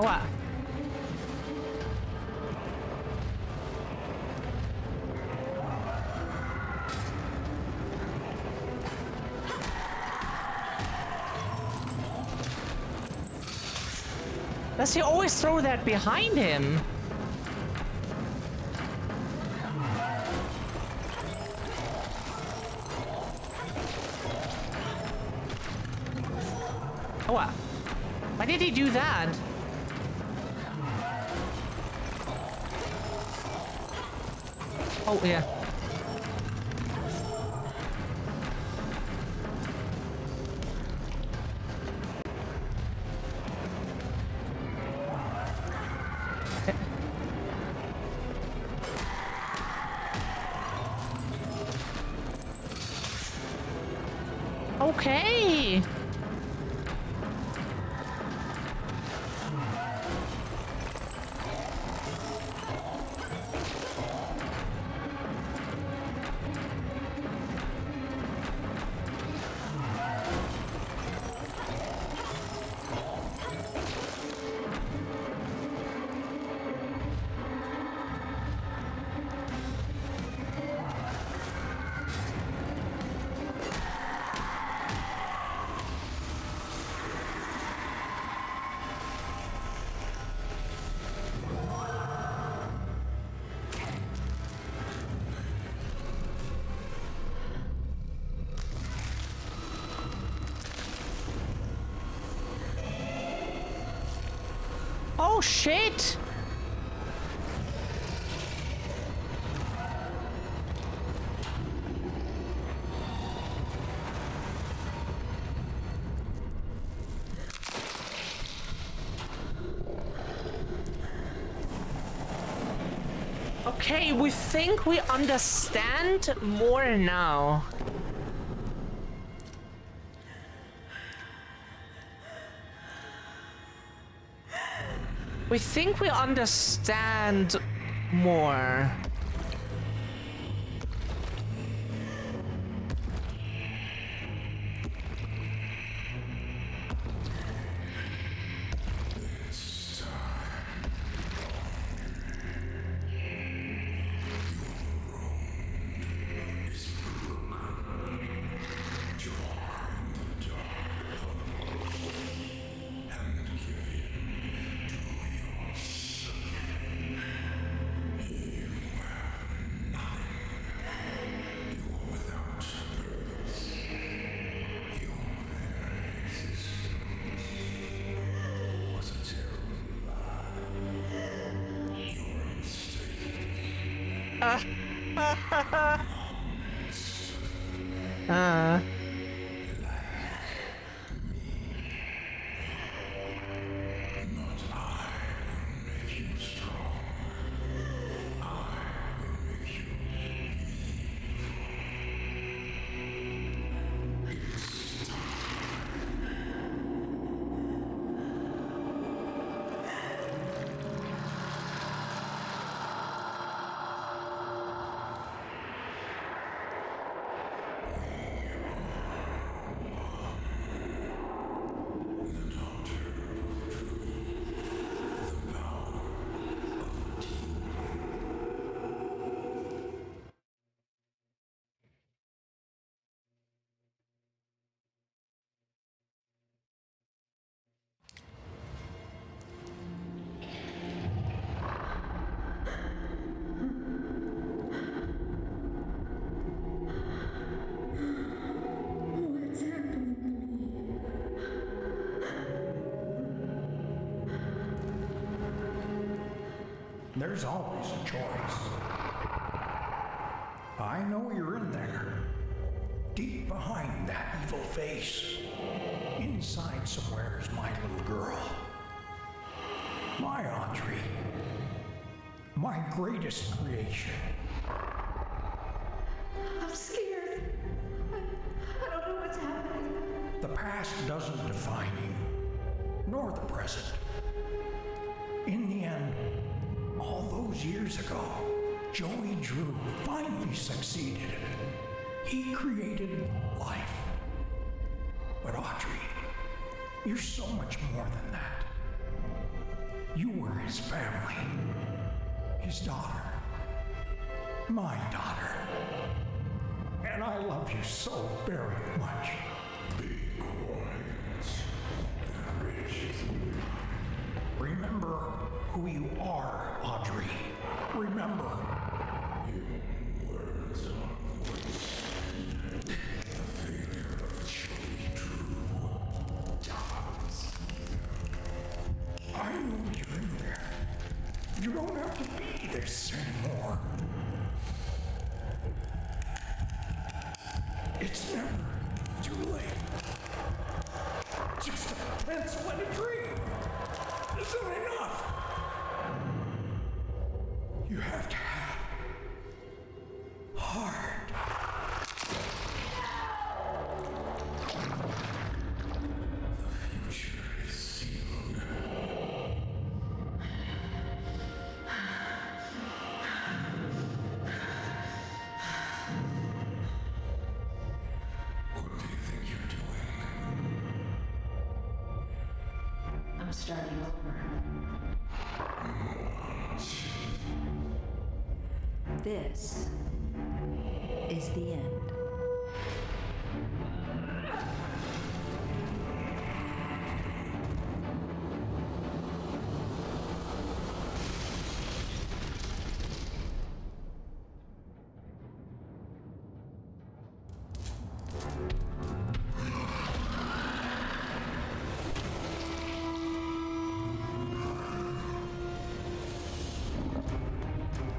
What? Does he always throw that behind him? Oh, what? Why did he do that? Oh, yeah. Okay. Oh, shit! Okay, we think we understand more now. We think we understand more. There's always a choice. I know you're in there. Deep behind that evil face. Inside somewhere is my little girl. My Audrey. My greatest creation. I'm scared. I don't know what's happening. The past doesn't define you, nor the present. In the end, all those years ago, Joey Drew finally succeeded. He created life. But Audrey, you're so much more than that. You were his family, his daughter, my daughter. And I love you so very much. Be quiet and rich. Remember who you are, Audrey. Remember. Your words are voice. The failure of Joey Drew. Dogs. I know you're in there. You don't have to be this anymore. It's never too late. Just a pencil and a dream isn't enough. You have to have heart. The future is sealed. What do you think you're doing? I'm starting over. This is the end.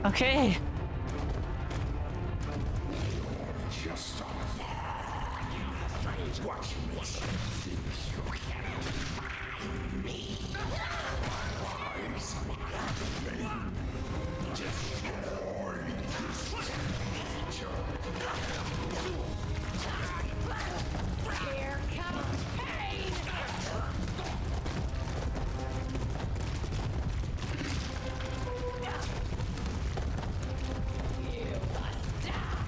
Okay. Just stop. Watch me. You cannot find me. My eyes may destroy this creature. Here comes pain! You must die!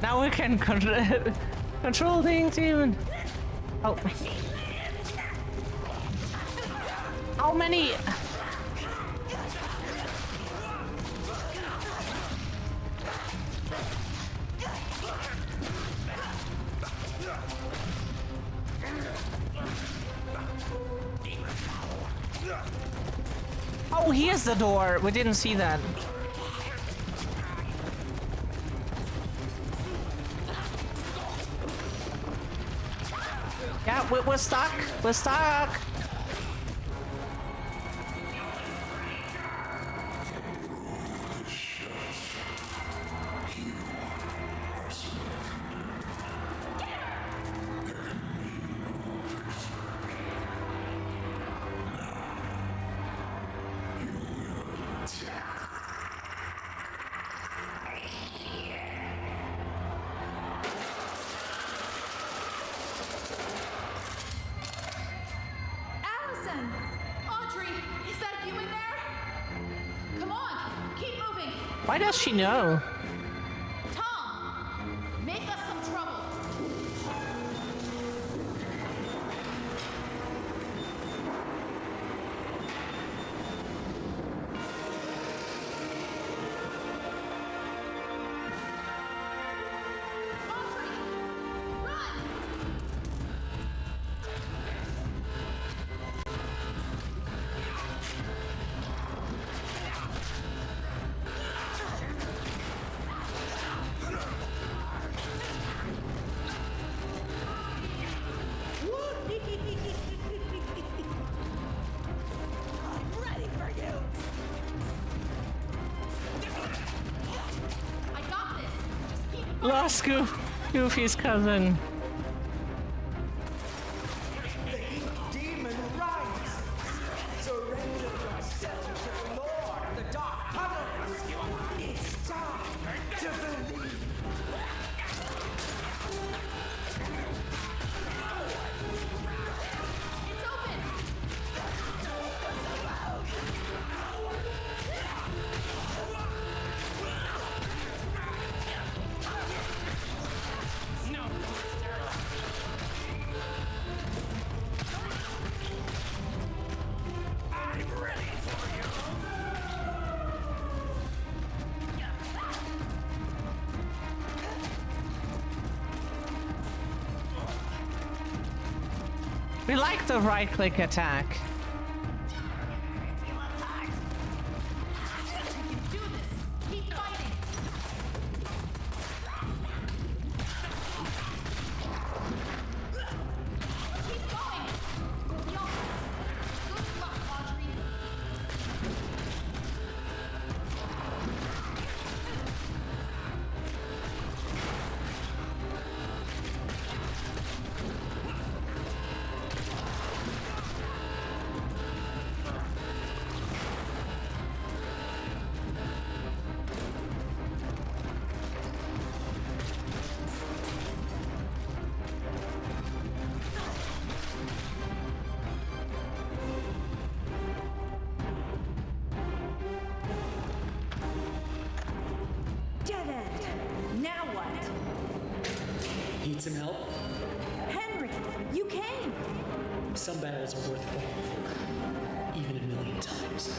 Now we can control the ink demon. Oh. How many? Oh, here's the door. We didn't see that. Yeah, we're stuck. We're stuck. Allison! Audrey! Is that you in there? Come on! Keep moving! Why does she know? Tom! Make us some trouble! Audrey! Run! Lost Goofy's cousin. The ink demon rises. Surrender yourself to the Lord of the Dark Tunnels. It's time to believe. It's open! We like the right-click attack. Do this! Keep fighting! Keep going! Yo! Good luck, Audrey! Dead end. Now what? Need some help? Henry, you came. Some battles are worth fighting for, even a million times.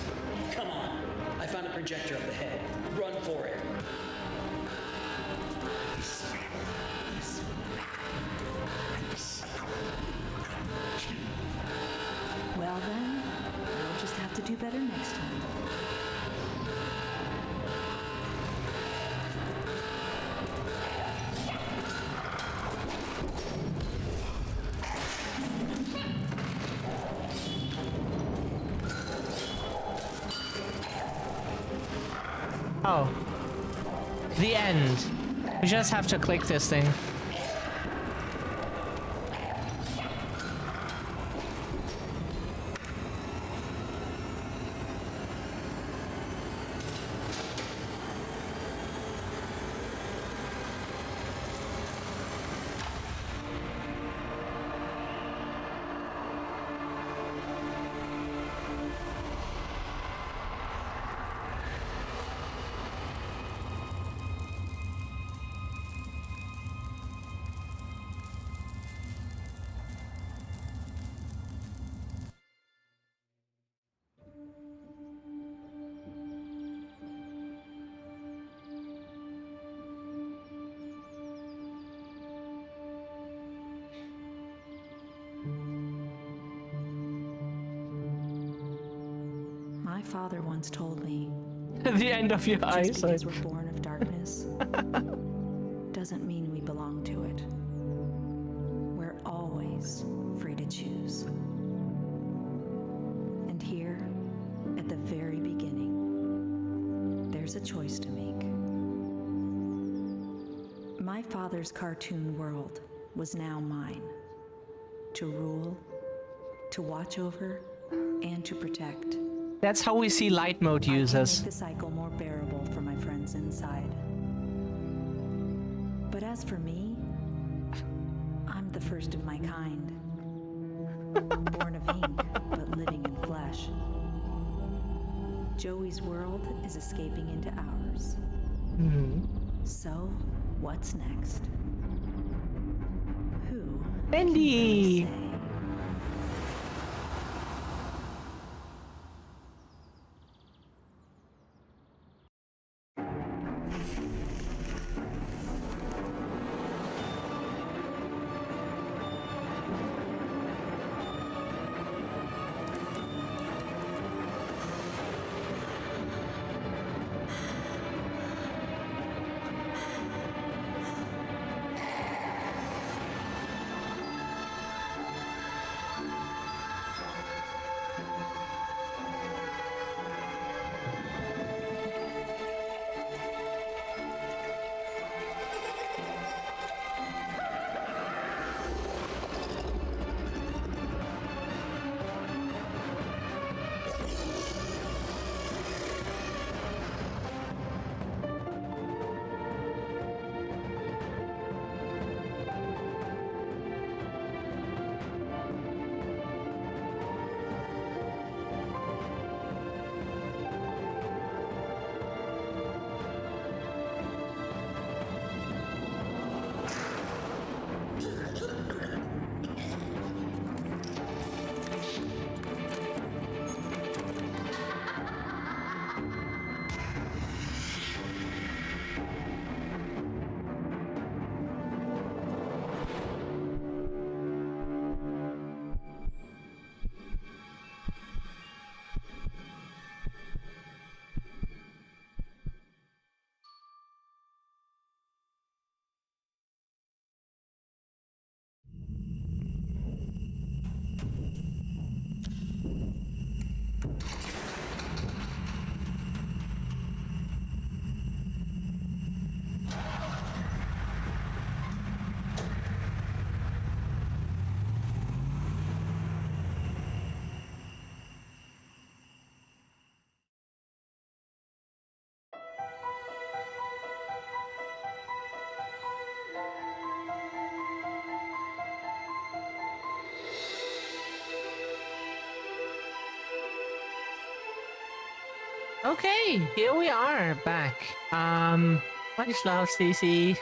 Come on, I found a projector up ahead. Run for it. Well then, we'll just have to do better next time. Oh. The end. We just have to click this thing. My father once told me, The end of your just eyesight. because we're born of darkness doesn't mean we belong to it. We're always free to choose. And here, at the very beginning, there's a choice to make. My father's cartoon world was now mine. To rule, to watch over, and to protect. That's how we see light mode I can users. make the cycle more bearable for my friends inside. But as for me, I'm the first of my kind. Born of ink, but living in flesh. Joey's world is escaping into ours. So, what's next? Who? Bendy! Okay, here we are back. Much love, Cece.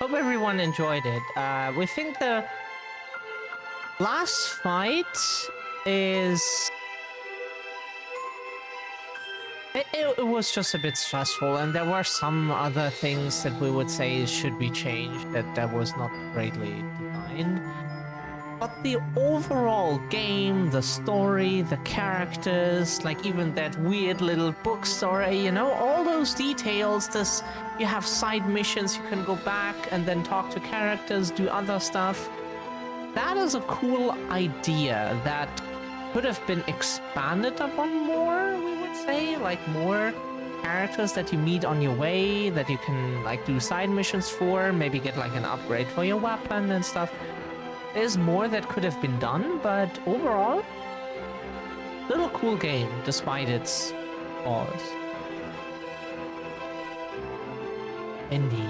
Hope everyone enjoyed it. We think the last fight is... It was just a bit stressful, and there were some other things that we would say should be changed that was not greatly designed. But the overall game, the story, the characters, like even that weird little book story, you know, all those details, you have side missions, you can go back and then talk to characters, do other stuff. That is a cool idea that could have been expanded upon more, we would say, like more characters that you meet on your way, that you can like do side missions for, maybe get like an upgrade for your weapon and stuff. There's more that could have been done, but overall, little cool game despite its flaws. Indeed.